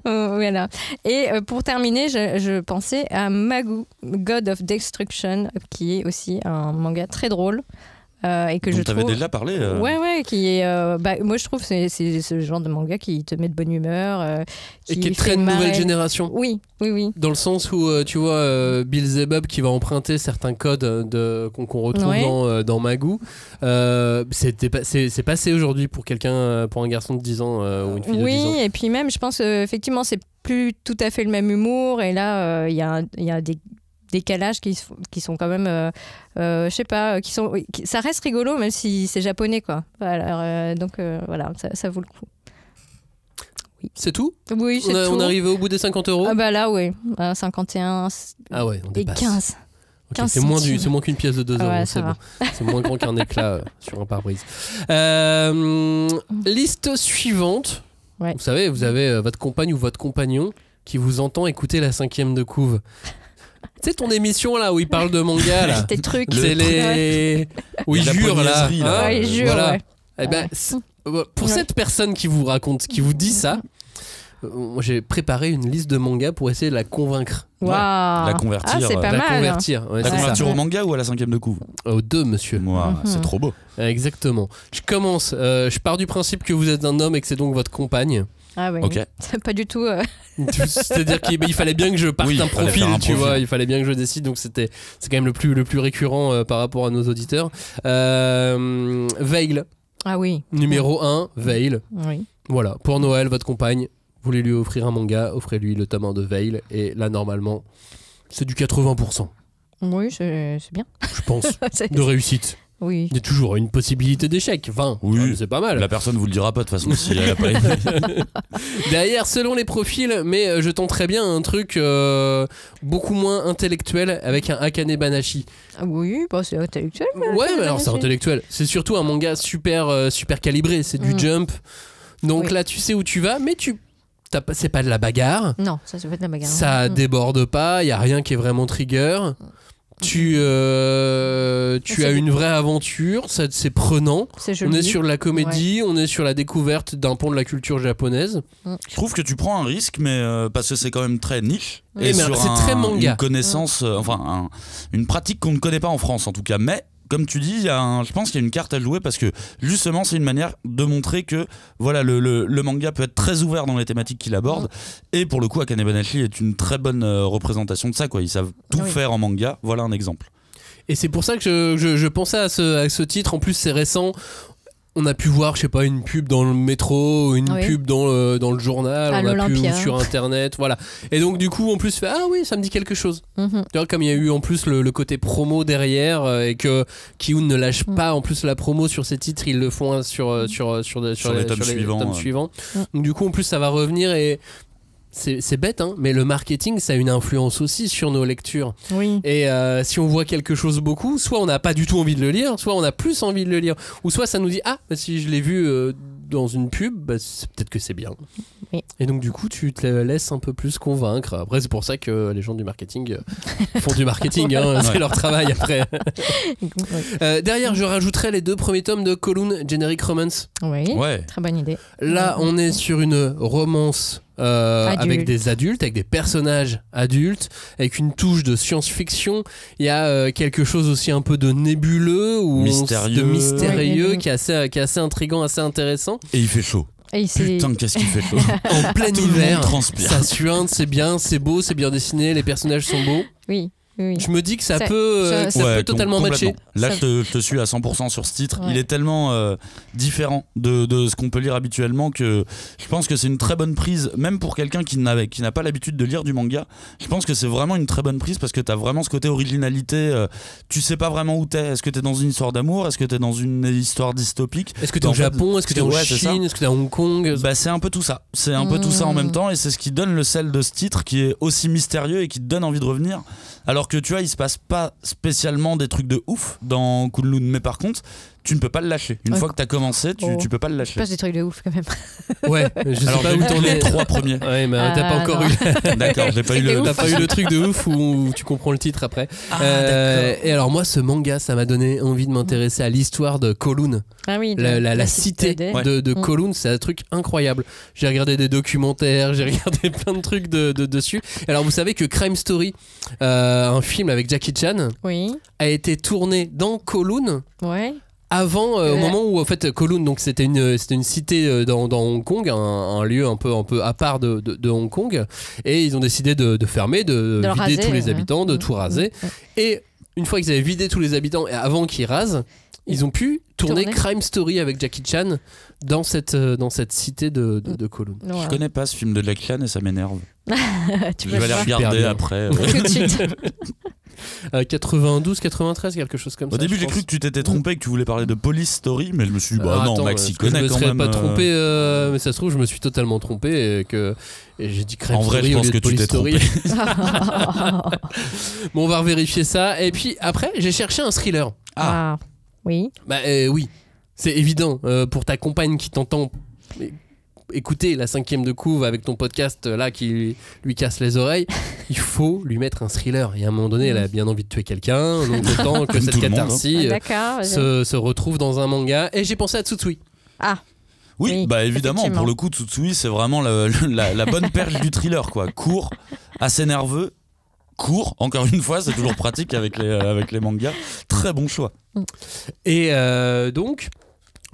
Voilà. Et pour terminer, je pensais à Magu, God of Destruction, qui est aussi un manga très drôle. Et que dont je t'avais trouve... déjà parlé. Ouais, qui est. Moi, je trouve que c'est ce genre de manga qui te met de bonne humeur. Et qui est très de nouvelle génération. Oui. Dans le sens où, tu vois, Beelzebub qui va emprunter certains codes qu'on retrouve dans Magu. C'est passé aujourd'hui pour un garçon de 10 ans ou une fille de 10 ans. Oui, et puis même, je pense effectivement, c'est plus tout à fait le même humour. Et là, il y a des décalages qui sont quand même je sais pas, ça reste rigolo même si c'est japonais quoi. Alors, donc voilà, ça vaut le coup. Oui. C'est tout? Oui, c'est tout. On est arrivé au bout des 50 €? Ah bah là, oui. 51 Ah ouais, on dépasse. Et 15. Okay, c'est moins qu'une pièce de 2 €. Ouais, c'est bon. C'est moins grand qu'un éclat sur un pare-brise. Liste suivante. Ouais. Vous savez, vous avez votre compagne ou votre compagnon qui vous entend écouter la 5e de couve. Tu sais ton émission là où il parle de manga là. Des trucs. C'est les. Où il jure là. Ouais, il jure. Voilà. Ouais. Eh ben, pour cette personne qui vous raconte, qui vous dit ça. Moi, j'ai préparé une liste de mangas pour essayer de la convaincre. Wow. La convertir. Ah, c'est pas la mal. Convertir. Ouais, la convertir au manga ou à la 5e de couve? Aux deux, monsieur. C'est trop beau. Exactement. Je commence. Je pars du principe que vous êtes un homme et que c'est donc votre compagne. Ah oui. Ok. C'est pas du tout. C'est-à-dire qu'il fallait bien que je parte un profil, tu vois. Il fallait bien que je décide. Donc c'est quand même le plus récurrent par rapport à nos auditeurs. Veil. Ah oui. Numéro 1, Veil. Oui. Voilà. Pour Noël, votre compagne. Vous voulez lui offrir un manga, offrez-lui le tome 1 de Veil. Et là, normalement, c'est du 80%. Oui, c'est bien. Je pense. De réussite. Oui. Il y a toujours une possibilité d'échec. 20, oui. C'est pas mal. La personne vous le dira pas de toute façon si elle a pas aimé. Derrière, selon les profils, mais je tenterais bien un truc beaucoup moins intellectuel avec un Akane Banashi. Ah oui, bah c'est intellectuel. Ouais, mais alors c'est intellectuel. C'est surtout un manga super calibré. C'est du jump. Donc là, tu sais où tu vas, mais c'est pas de la bagarre. Non, ça c'est pas de la bagarre. Ça déborde pas, il y a rien qui est vraiment trigger. Tu as une vraie aventure, c'est prenant. On est sur la comédie, on est sur la découverte d'un pan de la culture japonaise. Je trouve que tu prends un risque, mais parce que c'est quand même très niche. Et sur c'est très manga. Une connaissance, une pratique qu'on ne connaît pas en France en tout cas. Mais comme tu dis, je pense qu'il y a une carte à jouer parce que justement c'est une manière de montrer que voilà, le manga peut être très ouvert dans les thématiques qu'il aborde. Et pour le coup, Akane Banashi est une très bonne représentation de ça, quoi. Ils savent tout faire en manga. Voilà un exemple. Et c'est pour ça que je pensais à ce titre. En plus, c'est récent. On a pu voir, je sais pas, une pub dans le métro, une pub dans le journal, on a pu sur internet, voilà. Et donc du coup, en plus, ah oui, ça me dit quelque chose. Tu vois, comme il y a eu en plus le côté promo derrière et que Ki-hoon ne lâche pas en plus la promo sur ses titres, ils le font sur les tomes suivants. Donc du coup, en plus, ça va revenir et c'est bête, hein, mais le marketing, ça a une influence aussi sur nos lectures. Oui. Et si on voit quelque chose beaucoup, soit on n'a pas du tout envie de le lire, soit on a plus envie de le lire. Ou soit ça nous dit, ah, bah, si je l'ai vu dans une pub, bah, peut-être que c'est bien. Oui. Et donc du coup, tu te laisses un peu plus convaincre. Après, c'est pour ça que les gens du marketing font du marketing, hein, c'est leur travail après. Derrière, je rajouterai les 2 premiers tomes de Kowloon Generic Romance. Oui, très bonne idée. Là, on est sur une romance avec des adultes, avec des personnages adultes, avec une touche de science-fiction. Il y a quelque chose aussi un peu de nébuleux ou mystérieux qui est assez intriguant, assez intéressant. Et il fait chaud. Putain, qu'est-ce qu'il fait chaud. En plein hiver, ça suinte, c'est bien, c'est beau, c'est bien dessiné, les personnages sont beaux. Oui. Oui. Je me dis que ça peut totalement matcher. Là, je te suis à 100% sur ce titre. Ouais. Il est tellement différent de ce qu'on peut lire habituellement que je pense que c'est une très bonne prise, même pour quelqu'un qui n'a pas l'habitude de lire du manga. Je pense que c'est vraiment une très bonne prise parce que tu as vraiment ce côté originalité. Tu sais pas vraiment où t'es. Est-ce que t'es dans une histoire d'amour? Est-ce que t'es dans une histoire dystopique? Est-ce que t'es au Japon? Est-ce que t'es en Chine? Est-ce que t'es à Hong Kong? Bah, c'est un peu tout ça. C'est un peu tout ça en même temps et c'est ce qui donne le sel de ce titre qui est aussi mystérieux et qui te donne envie de revenir. Alors que tu vois, il se passe pas spécialement des trucs de ouf dans Kowloon, mais par contre, tu ne peux pas le lâcher. Une fois que tu as commencé, tu peux pas le lâcher. Il se passe des trucs de ouf quand même. Ouais, je sais pas où t'en es. Les 3 premiers. Ouais, mais t'as pas encore eu. D'accord, j'ai pas eu t'as pas eu le truc de ouf où tu comprends le titre après. Et alors moi, ce manga, ça m'a donné envie de m'intéresser à l'histoire de Kowloon. Ah oui. La cité de Kowloon, c'est un truc incroyable. J'ai regardé des documentaires, j'ai regardé plein de trucs dessus. Alors vous savez que Crime Story, un film avec Jackie Chan, a été tourné dans Kowloon. Ouais. Avant, au moment où en fait Kowloon, donc c'était une cité dans Hong Kong, un lieu un peu à part de Hong Kong, et ils ont décidé de fermer, de vider raser, tous les habitants, de tout raser. Et une fois qu'ils avaient vidé tous les habitants et avant qu'ils rasent, ils ont pu tourner Crime Story avec Jackie Chan dans cette cité de Kowloon. Ouais. Je connais pas ce film de Jackie Chan et ça m'énerve. Je vais aller regarder après. Tout de suite. 92, 93, quelque chose comme ça. Au début, j'ai cru que tu t'étais trompé, que tu voulais parler de Police Story, mais je me suis dit, non, Max, il connaît quand même. Je me serais pas trompé, mais ça se trouve, je me suis totalement trompé et j'ai dit Crème Story. En vrai, je pense que tu t'es trompé. Bon, on va vérifier ça. Et puis après, j'ai cherché un thriller. Ah, oui. Oui, c'est évident. Pour ta compagne qui t'entend écouter la 5e de couve avec ton podcast là qui lui casse les oreilles, il faut lui mettre un thriller. Et à un moment donné, elle a bien envie de tuer quelqu'un, donc autant que cette catharsis se retrouve dans un manga. Et j'ai pensé à Tsutsui. Ah. Oui, évidemment, pour le coup, Tsutsui, c'est vraiment la bonne perche du thriller, quoi. Court, assez nerveux, court, encore une fois, c'est toujours pratique avec les mangas. Très bon choix. Et donc,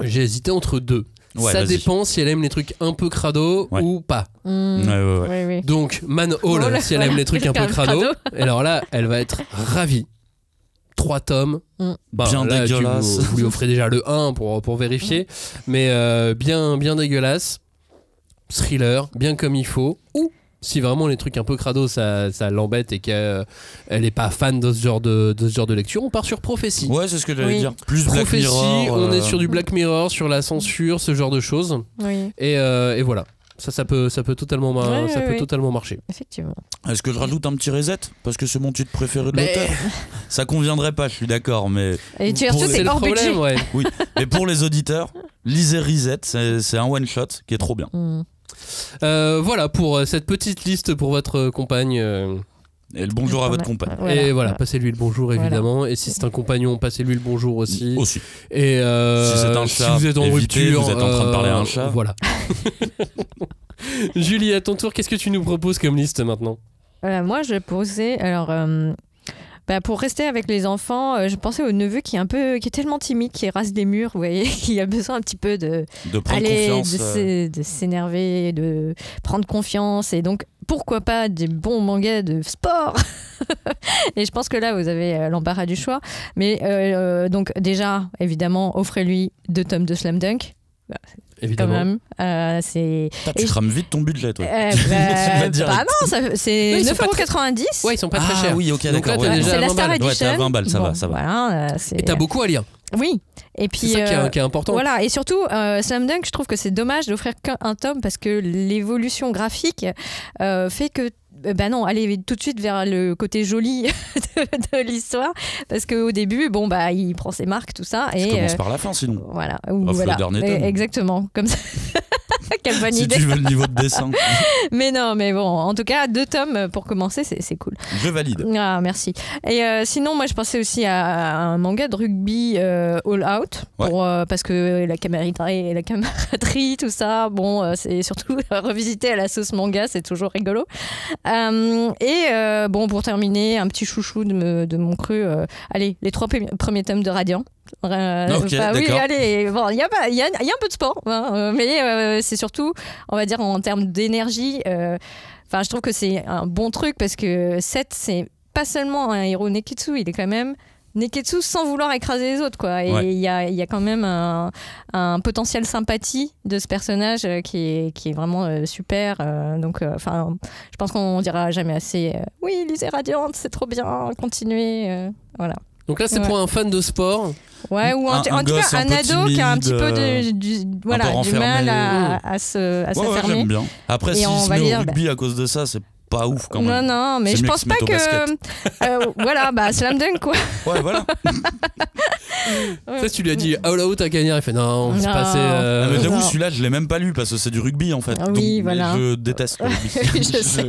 j'ai hésité entre deux. Ça dépend si elle aime les trucs un peu crado ou pas. Oui. Donc, Man Hall, si elle aime les trucs un peu crado, et alors là, elle va être ravie. 3 tomes. Bien là, dégueulasse. Vous lui offrez déjà le 1 pour vérifier. Mais bien dégueulasse. Thriller, bien comme il faut. Ou si vraiment les trucs un peu crado ça l'embête et qu'elle est pas fan de ce genre de lecture, on part sur Prophétie. Ouais, c'est ce que j'allais dire. Plus Black Mirror. On est sur du Black Mirror, sur la censure, ce genre de choses. Oui. Et voilà. Ça peut totalement marcher. Effectivement. Est-ce que je rajoute un petit reset parce que c'est mon titre préféré de l'auteur? Ça conviendrait pas, je suis d'accord, mais et tu surtout c'est hors budget. Ouais. Oui, mais pour les auditeurs, lisez Reset, c'est un one shot qui est trop bien. Voilà pour cette petite liste pour votre compagne. Et le bonjour à votre compagne. Et voilà, passez-lui le bonjour évidemment. Et si c'est un compagnon, passez-lui le bonjour aussi. Et si c'est un chat, si vous êtes en rupture, vous êtes en train de parler à un chat. Voilà. Julie, à ton tour, qu'est-ce que tu nous proposes comme liste maintenant? Moi, je posais. Alors, pour rester avec les enfants, je pensais au neveu qui est tellement timide, qui rase des murs, vous voyez, qui a besoin un petit peu de prendre confiance, de s'énerver, de prendre confiance, et donc pourquoi pas des bons mangas de sport. Et je pense que là vous avez l'embarras du choix, mais donc déjà évidemment offrez-lui 2 tomes de Slam Dunk. Évidemment. Quand même, tu crames vite ton budget, toi. Non, c'est 9,90€. Ouais, ils sont pas très chers. Oui, ok, d'accord. C'est la Star Edition. Ouais, t'es à 20 balles, ça va. Voilà, et t'as beaucoup à lire. Oui. Et puis, c'est ça qui est important. Voilà, et surtout, Slam Dunk, je trouve que c'est dommage d'offrir qu'un tome parce que l'évolution graphique fait que allez tout de suite vers le côté joli de l'histoire, parce qu'au début, il prend ses marques, tout ça. Je commence par la fin, sinon. Voilà. Le dernier tome. Exactement, comme ça. Quelle bonne idée. Si tu veux le niveau de dessin. Mais non, mais bon, en tout cas, 2 tomes pour commencer, c'est cool. Je valide. Ah, merci. Et sinon, moi, je pensais aussi à un manga de rugby All Out, parce que la camaraderie, tout ça, c'est surtout revisité à la sauce manga, c'est toujours rigolo. Pour terminer, un petit chouchou de mon cru, allez, les 3 premiers tomes de Radiant. Oui, allez, il y a un peu de sport, mais c'est surtout, on va dire, en termes d'énergie. Je trouve que c'est un bon truc parce que Seth, c'est pas seulement un héros Neketsu, il est quand même Neketsu sans vouloir écraser les autres, quoi. Et il y a quand même un potentiel sympathie de ce personnage qui est vraiment super. Je pense qu'on dira jamais assez. Oui, lisez Radiante, c'est trop bien, continuez. Voilà. Donc là, c'est pour un fan de sport. Ouais, ou en tout cas un ado qui a un petit peu du mal à s'affirmer. Ouais, j'aime bien. Après, s'il se met au rugby à cause de ça, c'est pas ouf quand même. Non, mais je pense pas que. Slam Dunk, quoi. Ouais, voilà. Ça, tu lui as dit All Out à gagner, il fait non, c'est passé. Mais j'avoue, celui-là, je l'ai même pas lu parce que c'est du rugby en fait. Oui, donc, voilà. Je déteste le rugby. Je sais.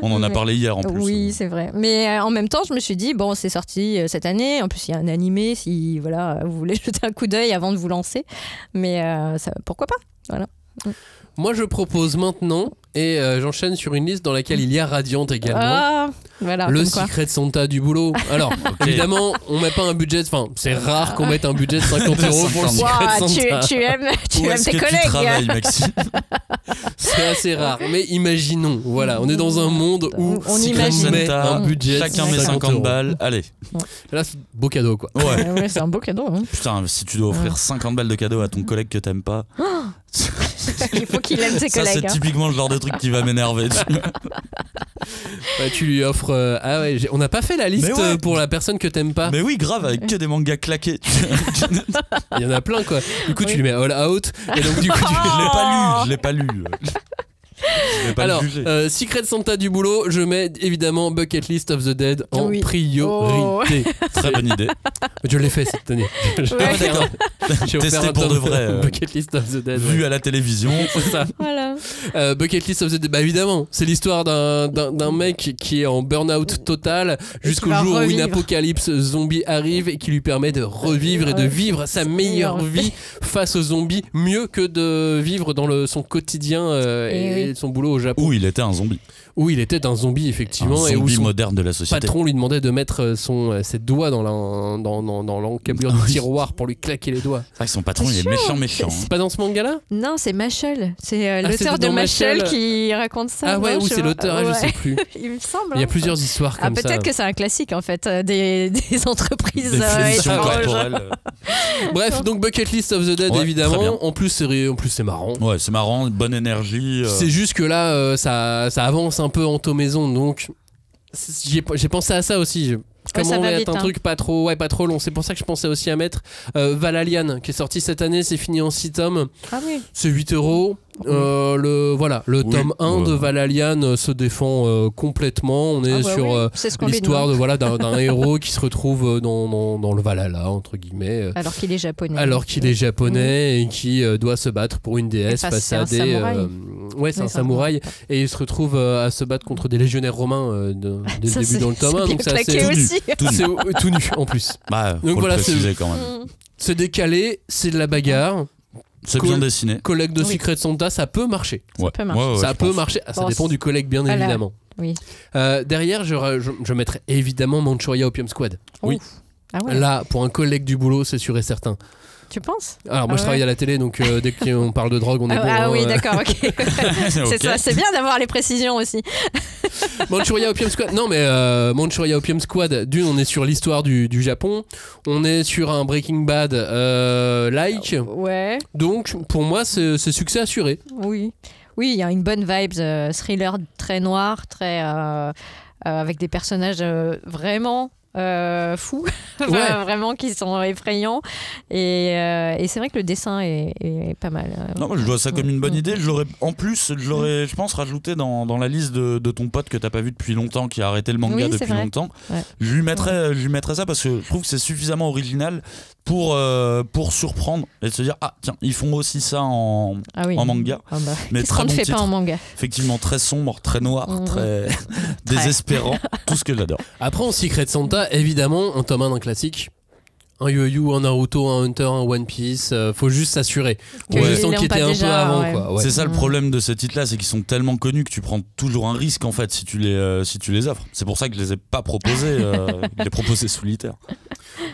On en a parlé hier en plus. Oui, c'est vrai. Mais en même temps, je me suis dit, c'est sorti cette année. En plus, il y a un animé si vous voulez jeter un coup d'œil avant de vous lancer. Mais pourquoi pas, voilà. Moi, je propose maintenant, et j'enchaîne sur une liste dans laquelle il y a Radiant également. Voilà, le Secret Santa du boulot. Alors, évidemment, on met pas un budget. Enfin, c'est rare qu'on mette un budget de 50€ pour le Secret Santa. Tu aimes tes collègues. Tu travailles, Maxime. C'est assez rare. Mais imaginons, on est dans un monde où on met un budget. Chacun met 50 balles. Allez. Là, c'est beau cadeau, quoi. Ouais, c'est un beau cadeau. Hein. Putain, si tu dois offrir 50 balles de cadeau à ton collègue que t'aimes pas. Il faut qu'il aime ses collègues. Ça, c'est typiquement le genre de truc qui va m'énerver. Tu lui offres. Ah ouais, on n'a pas fait la liste pour la personne que t'aimes pas. Mais oui, grave, avec que des mangas claqués. Il y en a plein quoi. Du coup, tu lui mets All Out. Et donc, du coup, je l'ai pas lu. Alors, Secret Santa du boulot, je mets évidemment Bucket List of the Dead en priorité. Très bonne idée. Je l'ai fait cette année. D'accord. Testé pour de vrai. Bucket List of the Dead. Vu à la télévision. C'est ça. Voilà. Bucket List of the Dead. Bah évidemment, c'est l'histoire d'un mec qui est en burn-out total jusqu'au jour où une apocalypse zombie arrive et qui lui permet de revivre et de vivre sa meilleure vie face aux zombies, mieux que de vivre dans son quotidien et son boulot au Japon. Où il était un zombie. Où il était un zombie effectivement, et où son moderne de la société. Patron lui demandait de mettre ses doigts dans l'encâblure du tiroir pour lui claquer les doigts. C'est vrai que son patron il est méchant. C'est pas dans ce manga-là ? Non, c'est Machel. C'est l'auteur de Machel qui raconte ça. Ah ouais, c'est l'auteur, je sais plus. Il me semble. Il y a plusieurs histoires comme ça. Peut-être que c'est un classique en fait des entreprises corporelles. Bref, donc Bucket List of the Dead évidemment. En plus c'est marrant. Ouais, c'est marrant, bonne énergie. C'est juste que là ça avance un peu en tomaison, donc j'ai pensé à ça aussi. Comment mettre un truc pas trop long. C'est pour ça que je pensais aussi à mettre Valalian qui est sorti cette année, c'est fini en 6 tomes. Ah oui. C'est 8€. Le tome 1 de Valalian se défend complètement. On est sur l'histoire d'un héros qui se retrouve dans le Valhalla entre guillemets. Alors qu'il est japonais. Et qui doit se battre pour une déesse face à des. C'est un samouraï et il se retrouve à se battre contre des légionnaires romains dès le début dans le tome 1. Donc c'est assez tout nu en plus. Donc voilà, c'est quand même. C'est décalé, c'est de la bagarre. C'est bien dessiné. Collègue de Secret Santa, ça peut marcher. Ça peut marcher. Ça dépend du collègue, bien évidemment. Oui. Derrière, je mettrais évidemment Manchuria Opium Squad. Oui. Ah ouais. Là, pour un collègue du boulot, c'est sûr et certain. Tu penses ? Alors moi je travaille à la télé, donc dès qu'on parle de drogue on est bon. Ah oui d'accord, ok. C'est ça, c'est bien d'avoir les précisions aussi. Manchuria Opium Squad. Non mais Manchuria Opium Squad, d'une on est sur l'histoire du Japon, on est sur un Breaking Bad ouais. Donc pour moi c'est succès assuré. Oui, il y a une bonne vibe, thriller très noir, très avec des personnages vraiment fous, vraiment qui sont effrayants et c'est vrai que le dessin est pas mal. Non, moi je vois ça comme une bonne idée. Je l'aurais je pense rajouté dans la liste de ton pote que t'as pas vu depuis longtemps, qui a arrêté le manga depuis longtemps. Je lui mettrais ça parce que je trouve que c'est suffisamment original pour surprendre et se dire tiens, ils font aussi ça en manga. Mais très bon titre. Pas en manga. Effectivement très sombre, très noir, très désespérant, tout ce que j'adore. Après en Secret Santa, évidemment, un tome 1 d'un classique. Un Yu-Yu, un Naruto, un Hunter, un One Piece, faut juste s'assurer. Je sens qu'il était un peu avant. Quoi. C'est ça le problème de ces titres-là, c'est qu'ils sont tellement connus que tu prends toujours un risque en fait si tu les offres. C'est pour ça que je les ai pas proposés, je les proposés solitaires.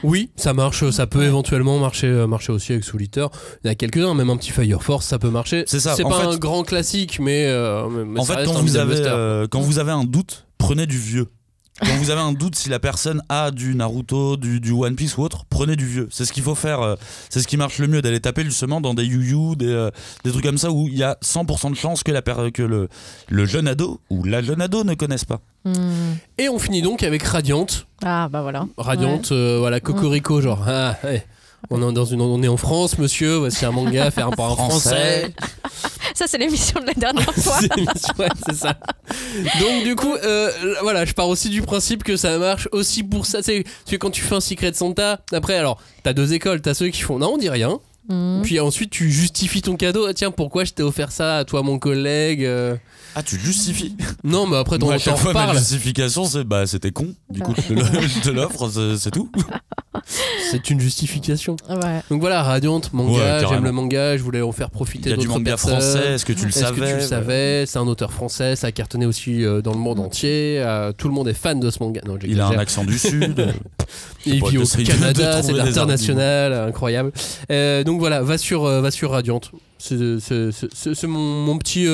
Oui, ça marche, ça peut éventuellement marcher aussi avec solitaire. Il y en a quelques-uns, même un petit Fire Force, ça peut marcher. C'est ça. C'est pas un grand classique, mais en fait, quand vous avez un doute, prenez du vieux. Quand vous avez un doute si la personne a du Naruto, du One Piece ou autre, prenez du vieux. C'est ce qu'il faut faire. C'est ce qui marche le mieux, d'aller taper justement dans des Yu-Yu, des trucs comme ça où il y a 100% de chance que le jeune ado ou la jeune ado ne connaisse pas. Et on finit donc avec Radiant. Ah bah voilà. Radiant, Cocorico, genre. On est en France, monsieur. Voici un manga fait par un français. Ça, c'est l'émission de la dernière fois. C'est ça. Donc, du coup, je pars aussi du principe que ça marche aussi pour ça. C'est que quand tu fais un Secret Santa, après, alors, t'as deux écoles. T'as ceux qui font non, on dit rien. Puis ensuite, tu justifies ton cadeau. Tiens, pourquoi je t'ai offert ça à toi, mon collègue tu justifies. Non, mais après, t'en reparles. Ma justification, c'était con. Du coup, je te l'offre, c'est tout. C'est une justification. Ouais. Donc voilà, Radiant, manga, j'aime le manga, je voulais en faire profiter d'autres personnes. Il y a du manga français, est-ce que tu le savais? C'est un auteur français, ça a cartonné aussi dans le monde entier. Tout le monde est fan de ce manga. Non, il a un accent du Sud. Il vit au Canada, c'est international, incroyable. Donc voilà, va sur Radiant. C'est mon petit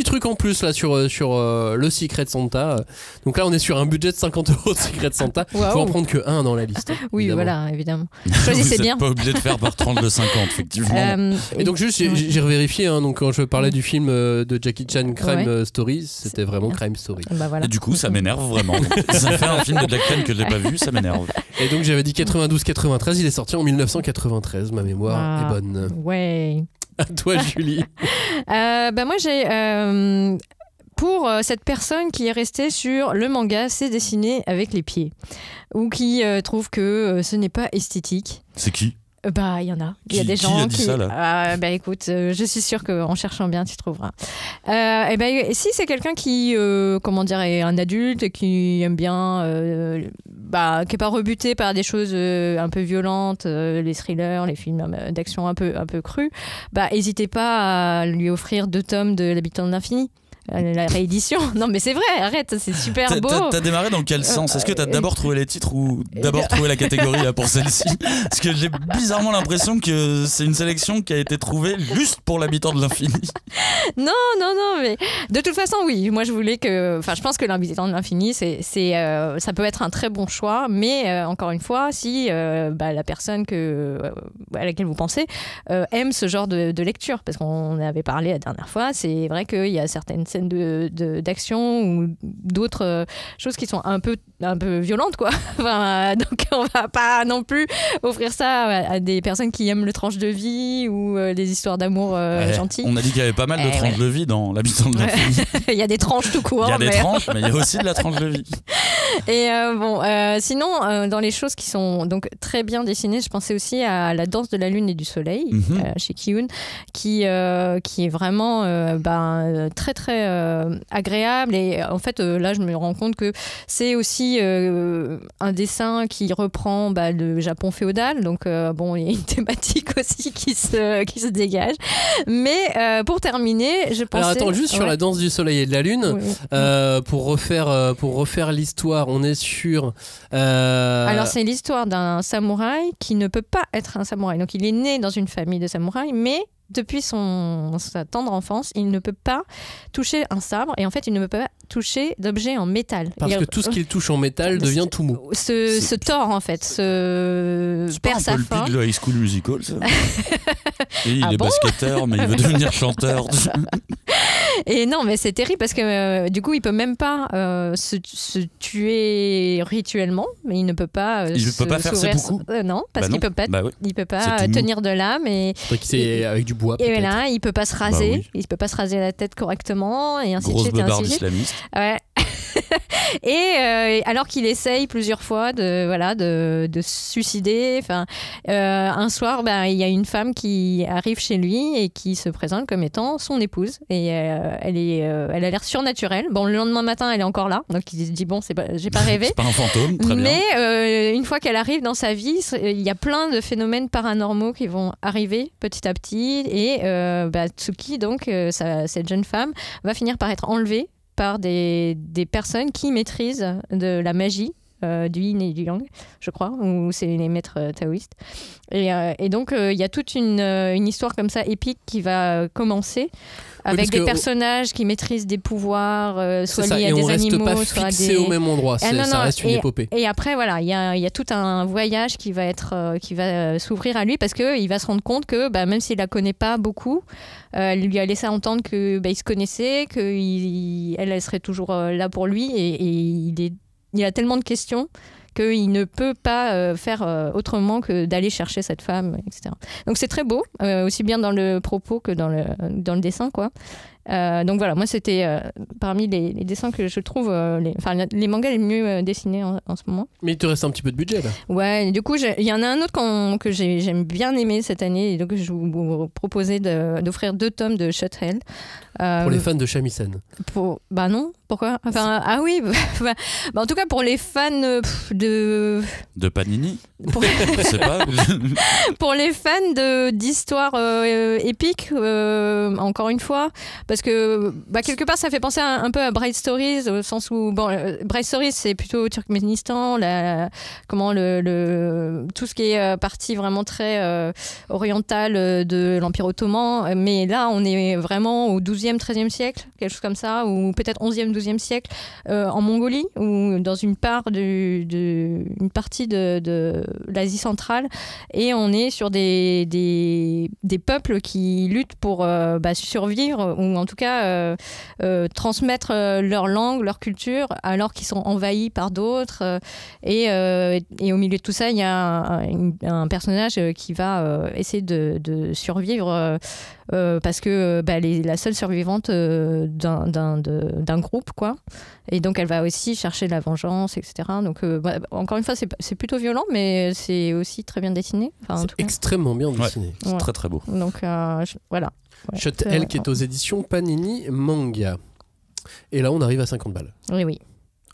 truc en plus là sur le Secret Santa. Donc là on est sur un budget de 50 € de Secret Santa. Il faut en prendre que un dans la liste. Oui, évidemment. Voilà, évidemment. Choisissez bien. Vous n'êtes pas obligé de faire par 30-50 effectivement. Et donc juste j'ai revérifié donc quand je parlais du film de Jackie Chan Crime Stories, c'était vraiment Crime Story. Bah voilà. Et du coup ça m'énerve vraiment. Ça fait un film de Jackie Chan que je n'ai pas vu, ça m'énerve. Et donc j'avais dit 92-93, il est sorti en 1993, ma mémoire est bonne. Ouais. À toi Julie. Moi j'ai pour cette personne qui est restée sur le manga c'est dessiné avec les pieds ou qui trouve que ce n'est pas esthétique. C'est qui ? Il y en a. Il y a des gens qui a dit ça là écoute, je suis sûre qu'en cherchant bien, tu trouveras. Si c'est quelqu'un qui, est un adulte et qui aime bien, qui n'est pas rebuté par des choses un peu violentes, les thrillers, les films d'action un peu crus, n'hésitez pas à lui offrir 2 tomes de L'Habitant de l'Infini. La réédition. Non mais c'est vrai, arrête, c'est super beau. T'as démarré dans quel sens ? Est-ce que t'as d'abord trouvé les titres ou d'abord trouvé la catégorie là pour celle-ci ? Parce que j'ai bizarrement l'impression que c'est une sélection qui a été trouvée juste pour L'Habitant de l'Infini. Non, mais de toute façon oui, moi je voulais que... Enfin je pense que L'Habitant de l'Infini ça peut être un très bon choix, mais encore une fois, si la personne à laquelle vous pensez aime ce genre de lecture, parce qu'on avait parlé la dernière fois, c'est vrai qu'il y a certaines scènes d'action ou d'autres choses qui sont un peu violentes quoi. Donc on va pas non plus offrir ça à des personnes qui aiment le tranche de vie ou des histoires d'amour gentilles. On a dit qu'il y avait pas mal de tranches de vie dans L'Habitant de l'Infini. Il y a des tranches tout court. Il y a des tranches, mais il y a aussi de la tranche de vie. Et sinon dans les choses qui sont donc très bien dessinées, je pensais aussi à La Danse de la Lune et du Soleil chez Ki-Yoon qui est vraiment très très agréable. Et en fait là je me rends compte que c'est aussi un dessin qui reprend le Japon féodal, donc il y a une thématique aussi qui se dégage. Mais pour terminer, je pensais... Alors attends, juste sur La Danse du Soleil et de la Lune, pour refaire l'histoire, on est sur... Alors c'est l'histoire d'un samouraï qui ne peut pas être un samouraï. Donc il est né dans une famille de samouraïs, mais depuis sa tendre enfance, il ne peut pas toucher un sabre et en fait il ne peut pas toucher d'objets en métal. Parce que tout ce qu'il touche en métal devient tout mou. Se tord en fait, perd sa forme. C'est pas un peu le pitch de High School Musical ça. Et il est basketteur mais il veut devenir chanteur. Et non mais c'est terrible parce que du coup il peut même pas se tuer rituellement, mais il ne peut pas peut pas faire seppuku. Non, parce qu'il peut pas il peut pas tenir de l'âme et c'est avec du bois. Et là, il peut pas se raser, il peut pas se raser la tête correctement et ainsi de suite. Grosse beubare islamiste. Ouais. Et alors qu'il essaye plusieurs fois de se suicider, un soir, il y a une femme qui arrive chez lui et qui se présente comme étant son épouse. Et elle a l'air surnaturelle. Bon, le lendemain matin, elle est encore là, donc il se dit j'ai pas rêvé. C'est pas un fantôme, très bien. Mais une fois qu'elle arrive dans sa vie, il y a plein de phénomènes paranormaux qui vont arriver petit à petit. Et Tsuki, donc cette jeune femme, va finir par être enlevée par des personnes qui maîtrisent de la magie du yin et du yang, je crois, ou c'est les maîtres taoïstes. Et donc, il y a toute une histoire comme ça épique qui va commencer avec des personnages qui maîtrisent des pouvoirs, soit liés à des animaux, pas fixé au même endroit. Ça reste une épopée. Et après, voilà, il y a tout un voyage qui va s'ouvrir à lui parce qu'il va se rendre compte que même s'il la connaît pas beaucoup, elle lui a laissé entendre que il se connaissait, qu'elle serait toujours là pour lui, et il a tellement de questions qu'il ne peut pas faire autrement que d'aller chercher cette femme, etc. Donc c'est très beau, aussi bien dans le propos que dans le dessin, quoi. Donc voilà, moi c'était parmi les dessins que je trouve les mangas les mieux dessinés en ce moment. Mais il te reste un petit peu de budget là. Ouais, du coup il y en a un autre que j'aime bien aimer cette année, et donc je vous proposais d'offrir 2 tomes de Shut-Hell. Pour les fans de shamisen. Non, pourquoi ? Ah oui, en tout cas pour les fans de Panini. Je sais pas. Pour les fans d'histoires épiques, encore une fois, parce que quelque part ça fait penser un peu à Bright Stories au sens où Bright Stories c'est plutôt Turkménistan, tout ce qui est partie vraiment très orientale de l'Empire ottoman, mais là on est vraiment au 12e, 13e siècle, quelque chose comme ça, ou peut-être 11e, 12e siècle, en Mongolie, ou dans une partie de l'Asie centrale, et on est sur des peuples qui luttent pour survivre, ou en tout cas transmettre leur langue, leur culture, alors qu'ils sont envahis par d'autres. Et au milieu de tout ça, il y a un personnage qui va essayer de survivre parce que la seule survivante d'un groupe, quoi. Et donc elle va aussi chercher la vengeance, etc. Donc encore une fois, c'est plutôt violent, mais c'est aussi très bien dessiné. C'est extrêmement bien dessiné. Ouais, c'est très très beau. Donc voilà. Ouais, Shut Elle qui est aux éditions Panini Manga. Et là, on arrive à 50 balles. Oui.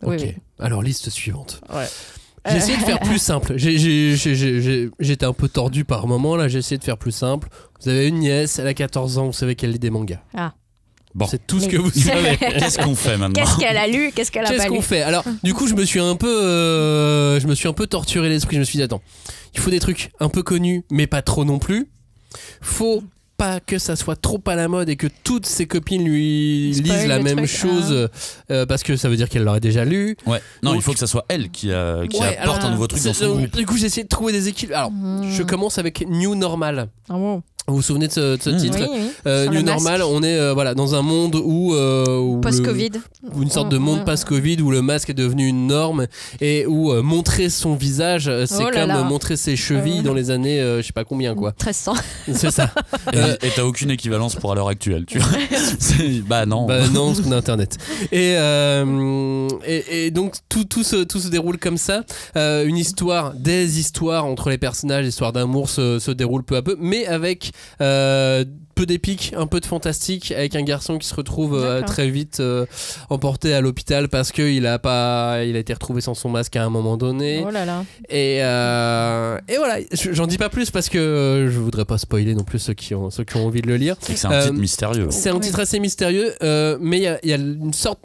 Ok. Oui. Alors, liste suivante. Ouais. J'ai essayé de faire plus simple. J'étais un peu tordu par moment. Là, j'ai essayé de faire plus simple. Vous avez une nièce, elle a 14 ans, vous savez qu'elle lit des mangas. Ah. Bon. C'est tout ce que vous savez. Qu'est-ce qu'on fait maintenant ? Qu'est-ce qu'elle a lu ? Qu'est-ce qu'elle a pas lu ? Qu'est-ce qu'on fait ? Alors, du coup, je me suis un peu torturé l'esprit. Je me suis dit, attends, il faut des trucs un peu connus, mais pas trop non plus. Faut pas que ça soit trop à la mode et que toutes ses copines lui lisent la même chose parce que ça veut dire qu'elle l'aurait déjà lu. Ouais. Non, il faut que ça soit elle qui apporte un nouveau truc dans son groupe. Du coup, j'ai essayé de trouver des équilibres. Alors, je commence avec New Normal. Ah bon. Vous vous souvenez de ce titre ? Oui. New Normal, on est dans un monde où post-Covid, une sorte de monde post-Covid où le masque est devenu une norme et où montrer son visage, c'est comme montrer ses chevilles dans les années je sais pas combien, quoi. 1300. C'est ça. Et t'as aucune équivalence pour à l'heure actuelle, tu vois. Bah non, parce qu'on a Internet. Et donc tout se déroule comme ça. Des histoires entre les personnages, histoires d'amour se déroulent peu à peu, mais avec peu d'épique, un peu de fantastique, avec un garçon qui se retrouve très vite emporté à l'hôpital parce qu'il a été retrouvé sans son masque à un moment donné. Oh là là. Et voilà, j'en dis pas plus parce que je voudrais pas spoiler non plus ceux qui ont envie de le lire. C'est un titre mystérieux. C'est un titre assez mystérieux, mais il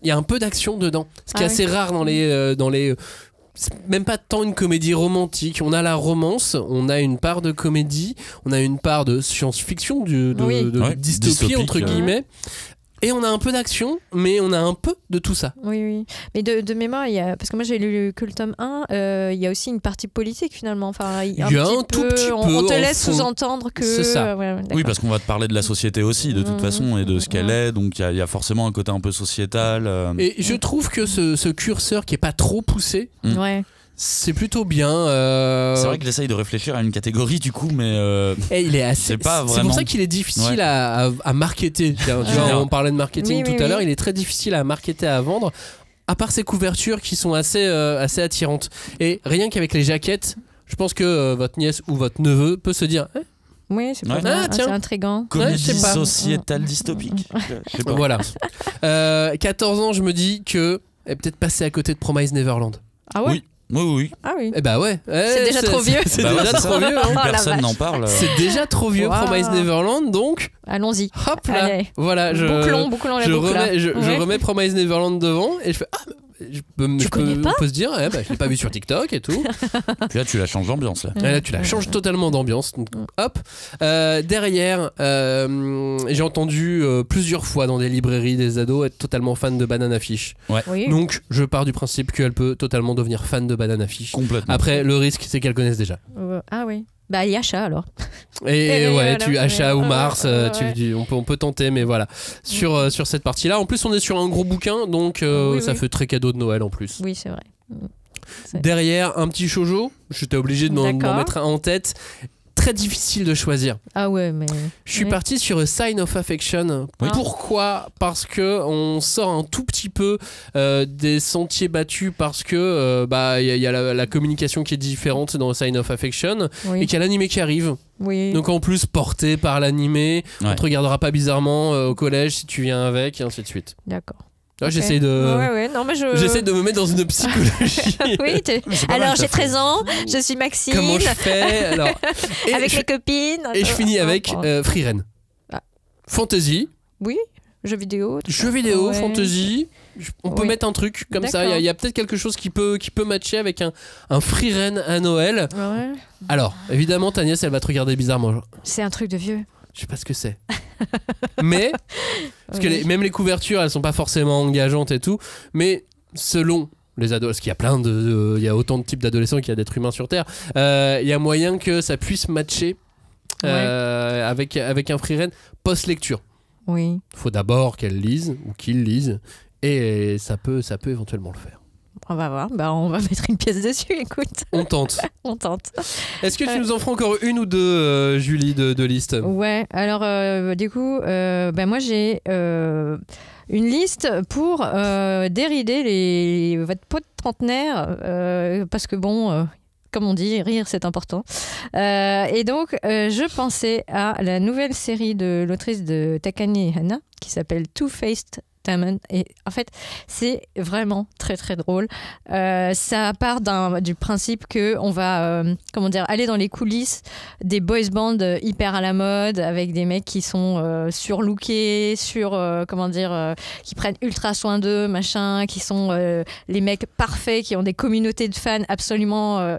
y a un peu d'action dedans, ce qui est assez rare dans les c'est même pas tant une comédie romantique. On a la romance, on a une part de comédie, on a une part de science-fiction, de dystopie entre guillemets. Et on a un peu d'action, mais on a un peu de tout ça. Oui. Mais de mémoire, parce que moi j'ai lu que le tome 1, il y a aussi une partie politique finalement. Enfin, il y a un tout petit peu. On te laisse sous-entendre que. C'est ça. Oui, parce qu'on va te parler de la société aussi, de toute façon, et de ce qu'elle est. Donc il y a forcément un côté un peu sociétal. Et je trouve que ce curseur qui est pas trop poussé. C'est plutôt bien. C'est vrai qu'il essaye de réfléchir à une catégorie du coup, mais il est assez. C'est pas vraiment. C'est pour ça qu'il est difficile à marketer. Tu vois, on parlait de marketing tout à l'heure. Il est très difficile à marketer, à vendre. À part ses couvertures qui sont assez attirantes. Et rien qu'avec les jaquettes, je pense que votre nièce ou votre neveu peut se dire. Oui, c'est pas mal. C'est intriguant. Comédie sociétale dystopique. Je sais pas. Voilà. 14 ans, je me dis que elle est peut-être passée à côté de Promise Neverland. Ah ouais. Oui. Ah oui. Eh bah ouais. C'est déjà trop vieux. C'est déjà trop vieux. Personne n'en parle. C'est déjà trop vieux, Promise Neverland, donc. Allons-y. Hop là. Allez. Voilà. Bouclons la boucle. Je remets Promise Neverland devant et je fais. On peut se dire, je l'ai pas vu sur TikTok et tout. Puis là, tu la changes d'ambiance. Là, tu la changes totalement d'ambiance. Donc, hop. Derrière, j'ai entendu plusieurs fois dans des librairies des ados être totalement fan de Banana Fish. Ouais. Oui. Donc, je pars du principe qu'elle peut totalement devenir fan de Banana Fish. Complètement. Après, le risque, c'est qu'elle connaisse déjà. Ah oui. Bah, il y a Achat alors. Et ouais, tu Achat ou Mars, on peut tenter, mais voilà. Sur cette partie-là, en plus, on est sur un gros bouquin, donc ça fait très cadeau de Noël en plus. Oui, c'est vrai. Derrière, un petit shoujo, j'étais obligé de m'en mettre un en tête. Très difficile de choisir. Ah ouais, mais je suis parti sur A Sign of Affection. Pourquoi ? Parce que on sort un tout petit peu des sentiers battus, parce que il y a la communication qui est différente dans A Sign of Affection et qu'il y a l'animé qui arrive. Oui. Donc en plus porté par l'animé, on te regardera pas bizarrement au collège si tu viens avec, et ainsi de suite. D'accord. Là, j'essaie de. Non, mais j'essaie de me mettre dans une psychologie. Oui, alors j'ai 13 ans, je suis Maxime. Comment je fais alors avec les copines. Et je finis avec Free Ren. Fantasy. Oui. jeux vidéo. Jeux vidéo, fantasy. On peut mettre un truc comme ça. Il y a peut-être quelque chose qui peut matcher avec un free run à Noël. Ouais. Alors, évidemment, ta nièce, elle va te regarder bizarrement. C'est un truc de vieux. Je sais pas ce que c'est. Mais, parce que même les couvertures, elles sont pas forcément engageantes et tout. Mais selon les ados, parce qu'il y a il y a autant de types d'adolescents qu'il y a d'êtres humains sur Terre, il y a moyen que ça puisse matcher avec un free run post-lecture. Oui. Faut d'abord qu'elle lise ou qu'il lise. Et ça peut éventuellement le faire. On va voir. On va mettre une pièce dessus, écoute. On tente. On tente. Est-ce que tu nous en feras encore une ou deux, Julie, de liste ? Ouais. Alors, du coup, moi, j'ai une liste pour dérider votre pote trentenaire. Parce que comme on dit, rire, c'est important. Et donc, je pensais à la nouvelle série de l'autrice de Takane Hana, qui s'appelle Two-Faced Tamon. Et en fait, c'est vraiment très très drôle. Ça part du principe que on va aller dans les coulisses des boys bands hyper à la mode, avec des mecs qui sont surlookés, qui prennent ultra soin d'eux, machin, qui sont les mecs parfaits, qui ont des communautés de fans absolument,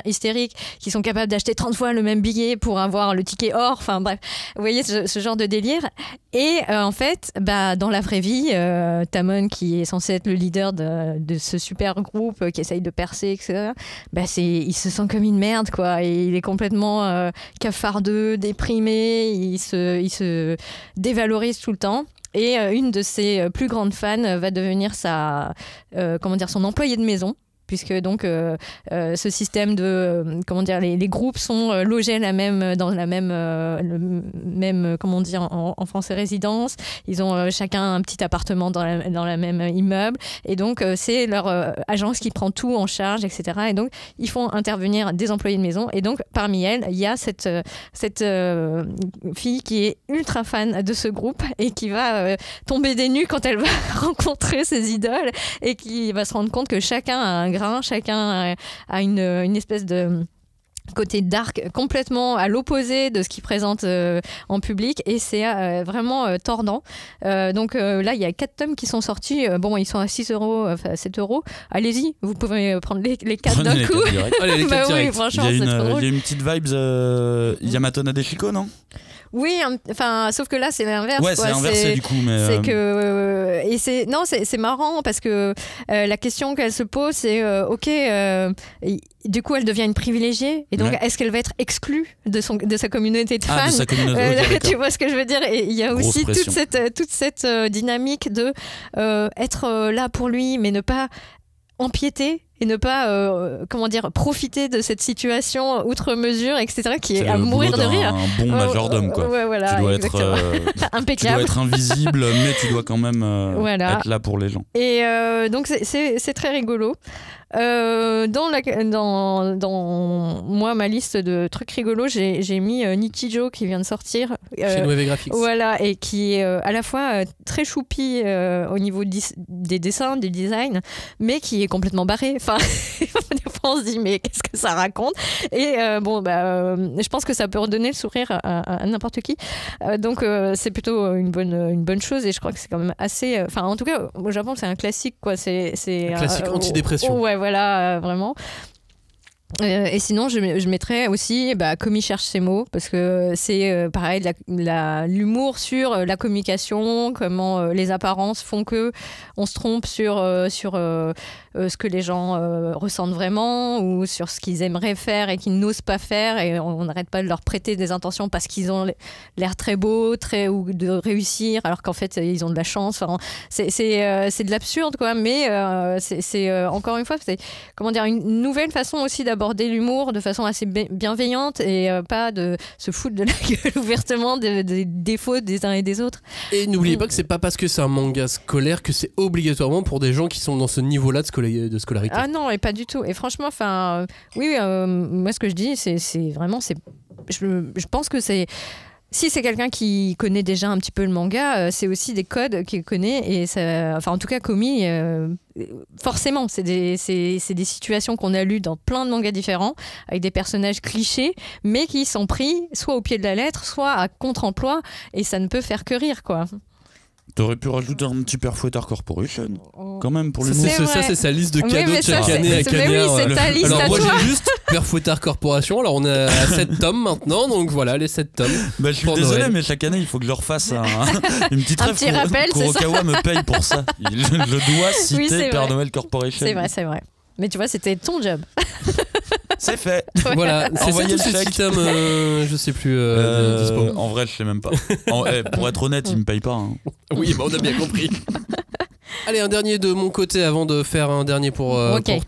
hystériques, qui sont capables d'acheter 30 fois le même billet pour avoir le ticket or. Enfin bref, vous voyez ce genre de délire. Et en fait, dans la vraie vie, Tamon, qui est censé être le leader de ce super groupe qui essaye de percer, etc., il se sent comme une merde, quoi. Et il est complètement cafardeux, déprimé, il se dévalorise tout le temps. Et une de ses plus grandes fans va devenir son employé de maison. Puisque donc ce système de les groupes sont logés dans la même en français résidence. Ils ont chacun un petit appartement dans la même immeuble, et donc c'est leur agence qui prend tout en charge, etc. Et donc ils font intervenir des employés de maison, et donc parmi elles il y a cette fille qui est ultra fan de ce groupe et qui va tomber des nues quand elle va rencontrer ses idoles, et qui va se rendre compte que chacun a un grain, chacun a une espèce de côté dark complètement à l'opposé de ce qu'ils présentent en public, et c'est vraiment tordant. Donc là il y a 4 tomes qui sont sortis. Ils sont à 6 €, enfin 7 €. Allez-y, vous pouvez prendre les 4 d'un coup. Allez, les 4 oui, franchement, c'est trop drôle. Il y a une petite vibe Yamato Nadeshiko, non ? Oui, sauf que là c'est l'inverse. Ouais, c'est inversé du coup, mais c'est que c'est marrant parce que la question qu'elle se pose, c'est du coup elle devient une privilégiée, et donc est-ce qu'elle va être exclue de sa communauté de fans, de sa communauté, tu vois ce que je veux dire. Et il y a aussi toute cette dynamique de être là pour lui, mais ne pas empiéter et ne pas profiter de cette situation outre mesure, etc., qui est à mourir de rire. Un bon majordome, quoi. Ouais, voilà, tu dois être impeccable. Tu dois être invisible, mais tu dois quand même être là pour les gens. Et donc c'est très rigolo. Dans moi, ma liste de trucs rigolos, j'ai mis Nichijou qui vient de sortir chez Noévé Graphics. Voilà, et qui est à la fois très choupi au niveau des dessins, du design, mais qui est complètement barré. Enfin, des fois on se dit mais qu'est-ce que ça raconte. Et je pense que ça peut redonner le sourire à n'importe qui. Donc c'est plutôt une bonne chose, et je crois que c'est quand même assez. En tout cas, au Japon, c'est un classique, quoi. C'est un classique antidépression. Ouais, voilà, vraiment. Et sinon, je mettrais aussi Komi cherche ses mots, parce que c'est pareil, l'humour sur la communication, comment les apparences font que on se trompe sur ce que les gens ressentent vraiment, ou sur ce qu'ils aimeraient faire et qu'ils n'osent pas faire, et on n'arrête pas de leur prêter des intentions parce qu'ils ont l'air très beaux, ou de réussir, alors qu'en fait ils ont de la chance. C'est de l'absurde, quoi, mais c'est encore une fois, c'est une nouvelle façon aussi d'aborder l'humour de façon assez bienveillante, et pas de se foutre de la gueule ouvertement des défauts des uns et des autres. Et n'oubliez pas que c'est pas parce que c'est un manga scolaire que c'est obligatoirement pour des gens qui sont dans ce niveau-là de scolarité. Ah non, et pas du tout. Et franchement, moi ce que je dis, c'est vraiment, je pense que c'est. Si c'est quelqu'un qui connaît déjà un petit peu le manga, c'est aussi des codes qu'il connaît, et en tout cas Komi, forcément c'est des situations qu'on a lues dans plein de mangas différents, avec des personnages clichés, mais qui sont pris soit au pied de la lettre, soit à contre-emploi, et ça ne peut faire que rire, quoi. T'aurais pu rajouter un petit Père Fouettard Corporation, quand même, pour l'humour. Ça, c'est sa liste de cadeaux de chaque année à Cagnard. Mais oui, c'est ta liste. Alors, moi, j'ai juste Père Fouettard Corporation. Alors, on est à 7 tomes maintenant, donc voilà, les 7 tomes. Je suis désolé, mais chaque année, il faut que je leur fasse une petite rêve. Petit rappel, Kurokawa me paye pour ça. Je dois citer Père Noël Corporation. C'est vrai. Mais tu vois, c'était ton job. C'est fait. Voilà, envoyez le chèque. Je sais plus. En vrai, je sais même pas. Pour être honnête, il me paye pas. Hein. Oui, on a bien compris. Allez, un dernier de mon côté avant de faire un dernier pour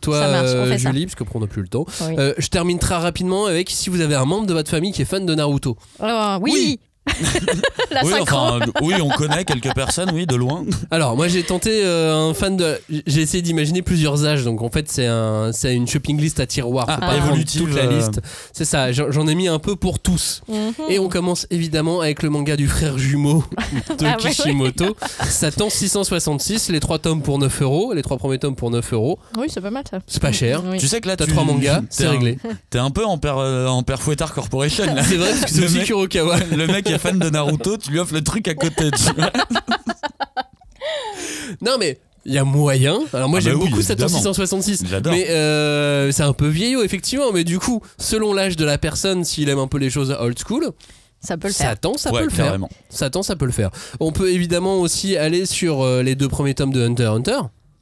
toi, Julie, parce que on n'a plus le temps. Oui. Je termine très rapidement avec si vous avez un membre de votre famille qui est fan de Naruto. Oui. Oui, on connaît quelques personnes, de loin. Alors, moi, j'ai tenté un fan de. J'ai essayé d'imaginer plusieurs âges. Donc, en fait, c'est une shopping list à tiroir. Faut pas prendre toute la liste. C'est ça. J'en ai mis un peu pour tous. Et on commence évidemment avec le manga du frère jumeau de Kishimoto. Satan 666, les 3 tomes pour 9€. Les 3 premiers tomes pour 9€. Oui, c'est pas mal ça. C'est pas cher. Oui. Tu sais que là, t'as 3 mangas, c'est réglé. T'es un peu en Père Fouettard Corporation. Là. C'est vrai, parce que c'est aussi Kurokawa. Le mec est fan de Naruto, tu lui offres le truc à côté. Non mais il y a moyen. Alors moi j'aime beaucoup Satan 666. J'adore. Mais c'est un peu vieillot effectivement. Mais du coup, selon l'âge de la personne, s'il aime un peu les choses old school, ça peut le faire. Satan, ça peut le faire. On peut évidemment aussi aller sur les 2 premiers tomes de Hunter x Hunter.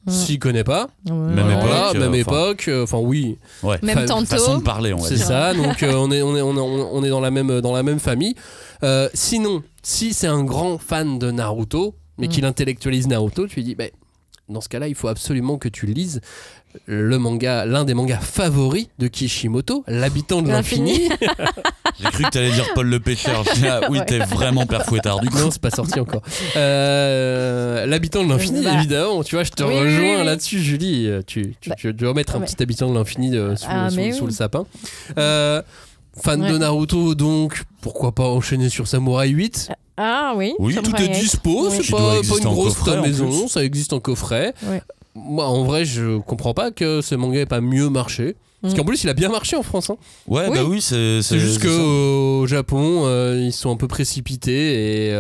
S'il connaît pas, même époque, oui. Ouais. Même tantôt. Façon de parler, on va dire. C'est ça. Donc on est dans la même famille. Sinon, si c'est un grand fan de Naruto, mais qu'il intellectualise Naruto, tu lui dis, dans ce cas-là, il faut absolument que tu lises l'un des mangas favoris de Kishimoto, L'Habitant de l'Infini. J'ai cru que t'allais dire Paul le Pêcheur. Oui, t'es vraiment Père Fouettard du coup. Non, c'est pas sorti encore. L'Habitant de l'Infini, évidemment. Tu vois, je te rejoins là-dessus, Julie. Tu dois mettre un petit Habitant de l'Infini sous le sapin. Fan de Naruto, donc pourquoi pas enchaîner sur Samurai 8. Ah oui, tout est dispo, c'est pas une grosse maison, ça existe en coffret. Oui. Moi, en vrai, je comprends pas que ce manga ait pas mieux marché. Parce qu'en plus, il a bien marché en France. Hein. Ouais, oui, c'est juste qu'au Japon, ils sont un peu précipités et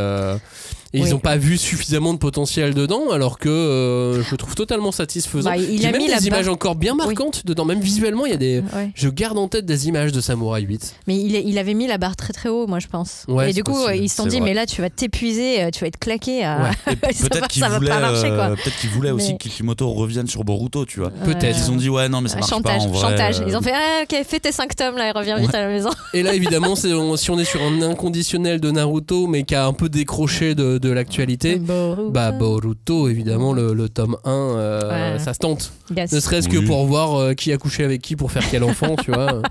ils n'ont pas vu suffisamment de potentiel dedans, alors que je le trouve totalement satisfaisant. Il a mis des images encore bien marquantes dedans, même visuellement. Il y a des. Je garde en tête des images de Samurai 8. Mais il avait mis la barre très très haut, moi je pense. Ouais, et du coup, ils se sont dit, mais là, tu vas t'épuiser, tu vas être claqué. Peut-être qu'il voulait, pas marcher, quoi. Peut-être qu'il voulait aussi que Kishimoto revienne sur Boruto, tu vois. Peut-être. Ils ont dit, non, mais ça marche pas en vrai. Chantage. Ils ont fait, ok, fais tes 5 tomes là et reviens vite à la maison. Et là, évidemment, si on est sur un inconditionnel de Naruto, mais qui a un peu décroché de l'actualité. Boruto, évidemment, le tome 1, ça se tente. Yes. Ne serait-ce que pour voir qui a couché avec qui pour faire quel enfant, tu vois.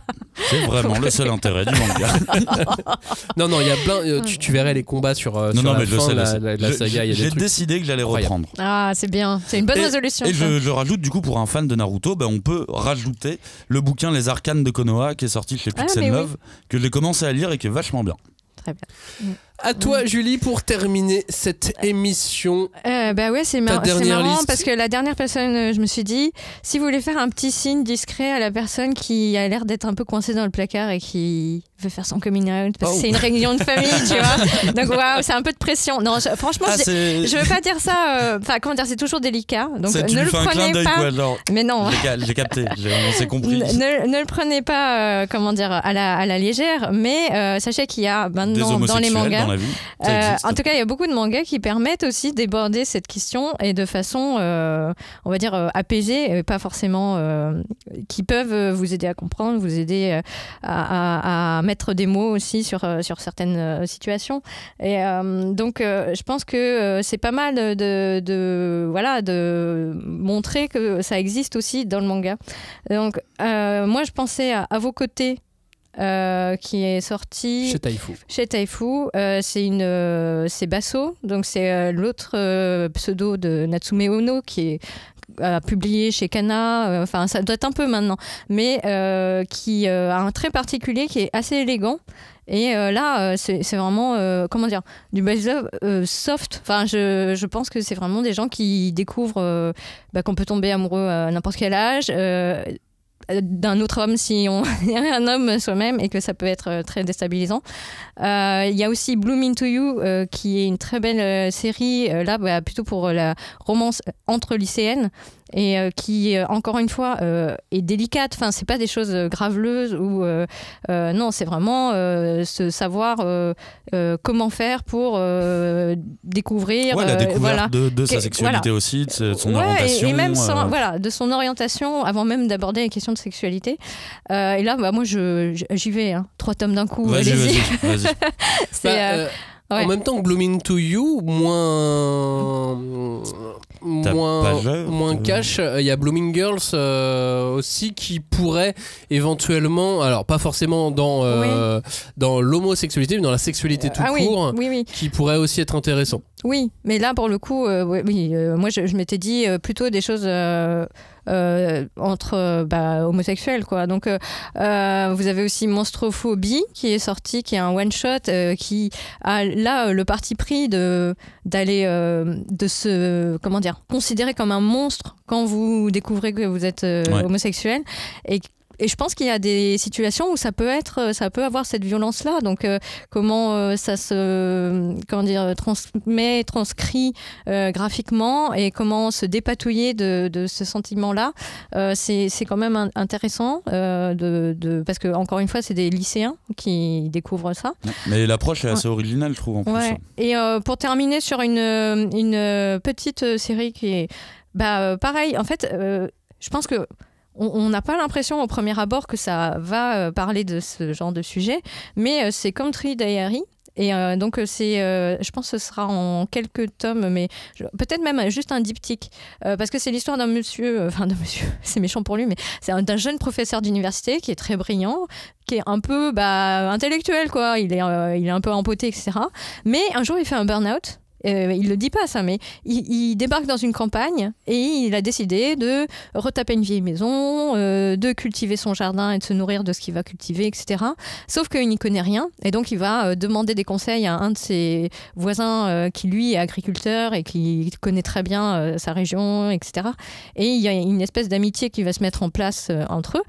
C'est vraiment le seul intérêt du manga. Non, il y a plein. Tu verrais les combats sur la fin de la saga. J'ai décidé que j'allais reprendre. Ah, c'est bien. C'est une bonne résolution. Et je rajoute, du coup, pour un fan de Naruto, on peut rajouter le bouquin Les Arcanes de Konoha qui est sorti chez Pixel Love, que j'ai commencé à lire et qui est vachement bien. Très bien. À toi, Julie, pour terminer cette émission. C'est marrant parce que la dernière personne, je me suis dit, si vous voulez faire un petit signe discret à la personne qui a l'air d'être un peu coincée dans le placard et qui veut faire son coming out, parce que c'est une réunion de famille, tu vois. Donc c'est un peu de pression. Non, franchement, je veux pas dire ça. C'est toujours délicat. Donc ne le prenez pas. Mais non. J'ai capté. On s'est compris. Ne le prenez pas, à la légère. Mais sachez qu'il y a maintenant dans les mangas. En tout cas, il y a beaucoup de mangas qui permettent aussi d'aborder cette question et de façon, on va dire, apaisée, et pas forcément qui peuvent vous aider à comprendre, vous aider à mettre des mots aussi sur certaines situations. Et donc, je pense que c'est pas mal de montrer que ça existe aussi dans le manga. Donc, moi, je pensais à Vos côtés. Qui est sorti chez Taifu. C'est Basso, donc c'est l'autre pseudo de Natsume Ono qui est publié chez Kana, ça doit être un peu maintenant, mais qui a un trait particulier qui est assez élégant. Et là, c'est vraiment, du best-of soft. Je pense que c'est vraiment des gens qui découvrent qu'on peut tomber amoureux à n'importe quel âge. d'un autre homme si on est un homme soi-même et que ça peut être très déstabilisant. Il y a aussi Bloom Into You qui est une très belle série là plutôt pour la romance entre lycéennes et qui encore une fois est délicate. Enfin, c'est pas des choses graveleuses ou non, c'est vraiment se savoir comment faire pour découvrir la découverte de sa sexualité aussi, de son orientation et même de son orientation avant même d'aborder les questions de sexualité. Et là moi j'y vais 3 tomes d'un coup. Vas-y. C'est en même temps que Bloom Into You, moins cash, il y a Blooming Girls aussi qui pourrait éventuellement, alors pas forcément dans l'homosexualité, mais dans la sexualité tout court, qui pourrait aussi être intéressant. Oui, mais là pour le coup, moi je m'étais dit plutôt des choses entre homosexuels quoi. Donc vous avez aussi Monstrophobie qui est sorti, qui est un one shot qui a là le parti pris d'aller de se considérer comme un monstre quand vous découvrez que vous êtes homosexuel et je pense qu'il y a des situations où ça peut avoir cette violence-là. Donc, comment ça se, transcrit graphiquement et comment se dépatouiller de ce sentiment-là, c'est quand même intéressant parce que encore une fois, c'est des lycéens qui découvrent ça. Mais l'approche est assez originale, je trouve en plus. Et pour terminer sur une petite série qui est pareil. En fait, je pense que on n'a pas l'impression au premier abord que ça va parler de ce genre de sujet, mais c'est Country Diary. Et donc je pense que ce sera en quelques tomes, mais peut-être même juste un diptyque, parce que c'est l'histoire d'un monsieur, c'est méchant pour lui, mais c'est d'un jeune professeur d'université qui est très brillant, qui est un peu intellectuel quoi, il est un peu empoté, etc. Mais un jour il fait un burn-out. Il le dit pas ça, mais il débarque dans une campagne et il a décidé de retaper une vieille maison, de cultiver son jardin et de se nourrir de ce qu'il va cultiver, etc. Sauf qu'il n'y connaît rien et donc il va demander des conseils à un de ses voisins qui lui est agriculteur et qui connaît très bien sa région, etc. Et il y a une espèce d'amitié qui va se mettre en place entre eux.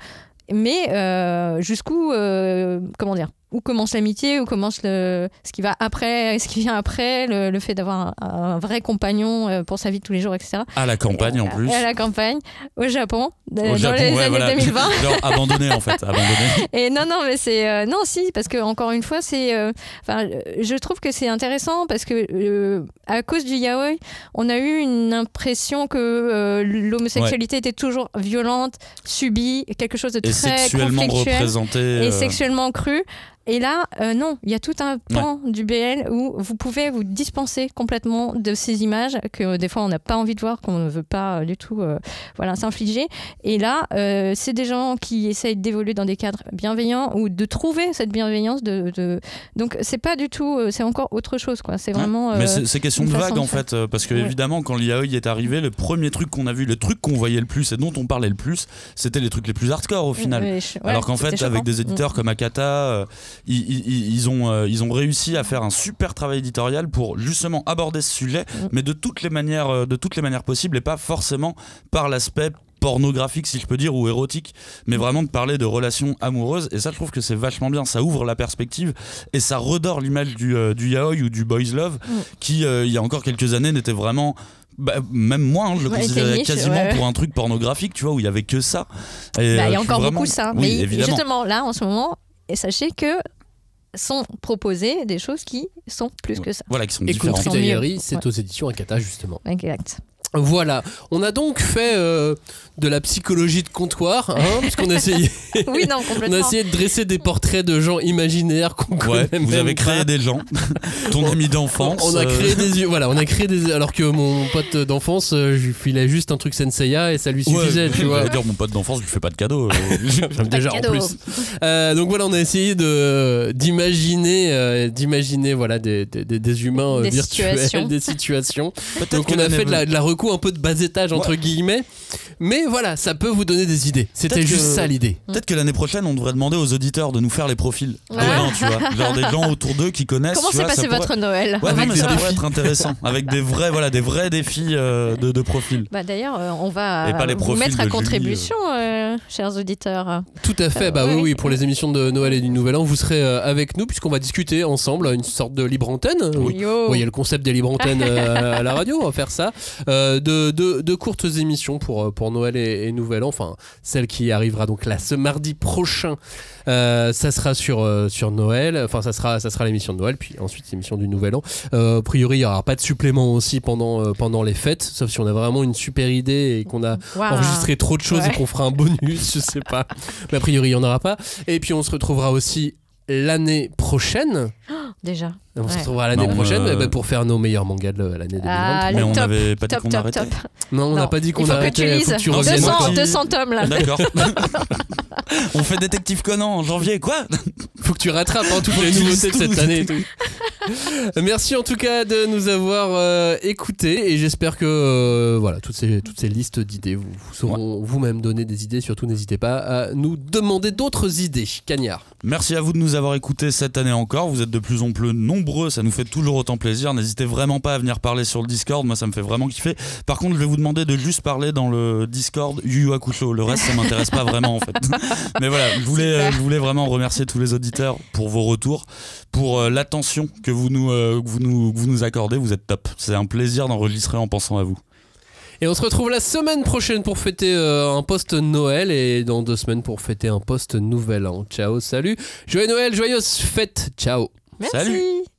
Mais jusqu'où, où commence l'amitié, où commence ce qui vient après, le fait d'avoir un vrai compagnon pour sa vie de tous les jours, etc. À la campagne en plus. À la campagne, au Japon, dans les années 2020. Genre abandonné en fait. Et non, mais c'est si, parce que encore une fois, je trouve que c'est intéressant parce que à cause du yaoi, on a eu une impression que l'homosexualité était toujours violente, subie, quelque chose de très sexuellement représenté et sexuellement cru. Et là, non, il y a tout un pan du BL où vous pouvez vous dispenser complètement de ces images que des fois on n'a pas envie de voir, qu'on ne veut pas du tout s'infliger. Et là, c'est des gens qui essayent d'évoluer dans des cadres bienveillants ou de trouver cette bienveillance. Donc c'est pas du tout, c'est encore autre chose quoi. C'est vraiment. Mais c'est question de vague en fait, parce que évidemment quand l'IAE est arrivé, le premier truc qu'on a vu, le truc qu'on voyait le plus et dont on parlait le plus, c'était les trucs les plus hardcore au final. Alors qu'en fait, avec des éditeurs comme Akata. Ils ont réussi à faire un super travail éditorial pour justement aborder ce sujet, mais de toutes les manières possibles et pas forcément par l'aspect pornographique si je peux dire ou érotique, mais vraiment de parler de relations amoureuses. Et ça je trouve que c'est vachement bien, ça ouvre la perspective et ça redore l'image du yaoi ou du boys love qui il y a encore quelques années n'était vraiment même moi je le considérais quasiment pour un truc pornographique, tu vois, où il y avait que ça. Et, il y a encore beaucoup ça, oui, mais justement là en ce moment, et sachez que sont proposées des choses qui sont plus que ça. Voilà, qui sont différentes. Et Country Diary, c'est aux éditions Akata justement. Exact. Voilà, on a donc fait de la psychologie de comptoir, puisqu'on a essayé, on a essayé de dresser des portraits de gens imaginaires qu'on connaît même vous avez créé des gens, ton ami d'enfance. On a créé des alors que mon pote d'enfance, je lui filais juste un truc Senseiya et ça lui suffisait, tu vois. Dire mon pote d'enfance, je lui fais pas de cadeau. J'aime déjà en plus. Donc voilà, on a essayé d'imaginer voilà des humains virtuels, des situations. Donc on a fait de la reco coup un peu de bas étage entre guillemets. Mais voilà, ça peut vous donner des idées. C'était juste ça l'idée. Peut-être que l'année prochaine, on devrait demander aux auditeurs de nous faire les profils. Tu vois, genre des gens autour d'eux qui connaissent. Comment s'est passé votre Noël? Ouais, mais ça pourrait être intéressant. Avec des vrais défis de profil. D'ailleurs, on va vous mettre à contribution, chers auditeurs. Tout à fait. Oui, pour les émissions de Noël et du Nouvel An, vous serez avec nous puisqu'on va discuter ensemble une sorte de libre antenne. Il y a le concept des libres antennes à la radio. On va faire ça. De courtes émissions pour Noël et Nouvel An. Enfin, celle qui arrivera donc là ce mardi prochain. Ça sera sur Noël. Enfin, ça sera l'émission de Noël, puis ensuite l'émission du Nouvel An. A priori, il n'y aura pas de supplément aussi pendant les fêtes, sauf si on a vraiment une super idée et qu'on a enregistré trop de choses et qu'on fera un bonus, je sais pas. Mais a priori, il n'y en aura pas. Et puis, on se retrouvera aussi l'année prochaine. Déjà. On se retrouvera l'année prochaine pour faire nos meilleurs mangas de l'année 2020. Mais on n'avait pas dit qu'on arrêtait. Non, on n'a pas dit qu'on arrêtait. Il faut que tu lises 200 tomes là. D'accord. On fait Détective Conan en janvier, quoi? Faut que tu rattrapes toutes les nouveautés de cette année et tout. Merci en tout cas de nous avoir écoutés et j'espère que toutes ces listes d'idées vous sauront vous-même donner des idées. Surtout n'hésitez pas à nous demander d'autres idées. Cagnard. Merci à vous de nous avoir écoutés cette année encore. Vous êtes de plus en plus nombreux, ça nous fait toujours autant plaisir. N'hésitez vraiment pas à venir parler sur le Discord, moi ça me fait vraiment kiffer. Par contre, je vais vous demander de juste parler dans le Discord Yu Yu Hakusho. Le reste, ça m'intéresse pas vraiment en fait. Mais voilà, je voulais vraiment remercier tous les auditeurs pour vos retours, pour l'attention que vous nous accordez. Vous êtes top. C'est un plaisir d'enregistrer en pensant à vous. Et on se retrouve la semaine prochaine pour fêter un post-Noël et dans 2 semaines pour fêter un post-Nouvel An. Ciao, salut. Joyeux Noël, joyeuses fêtes. Ciao. Merci. Salut.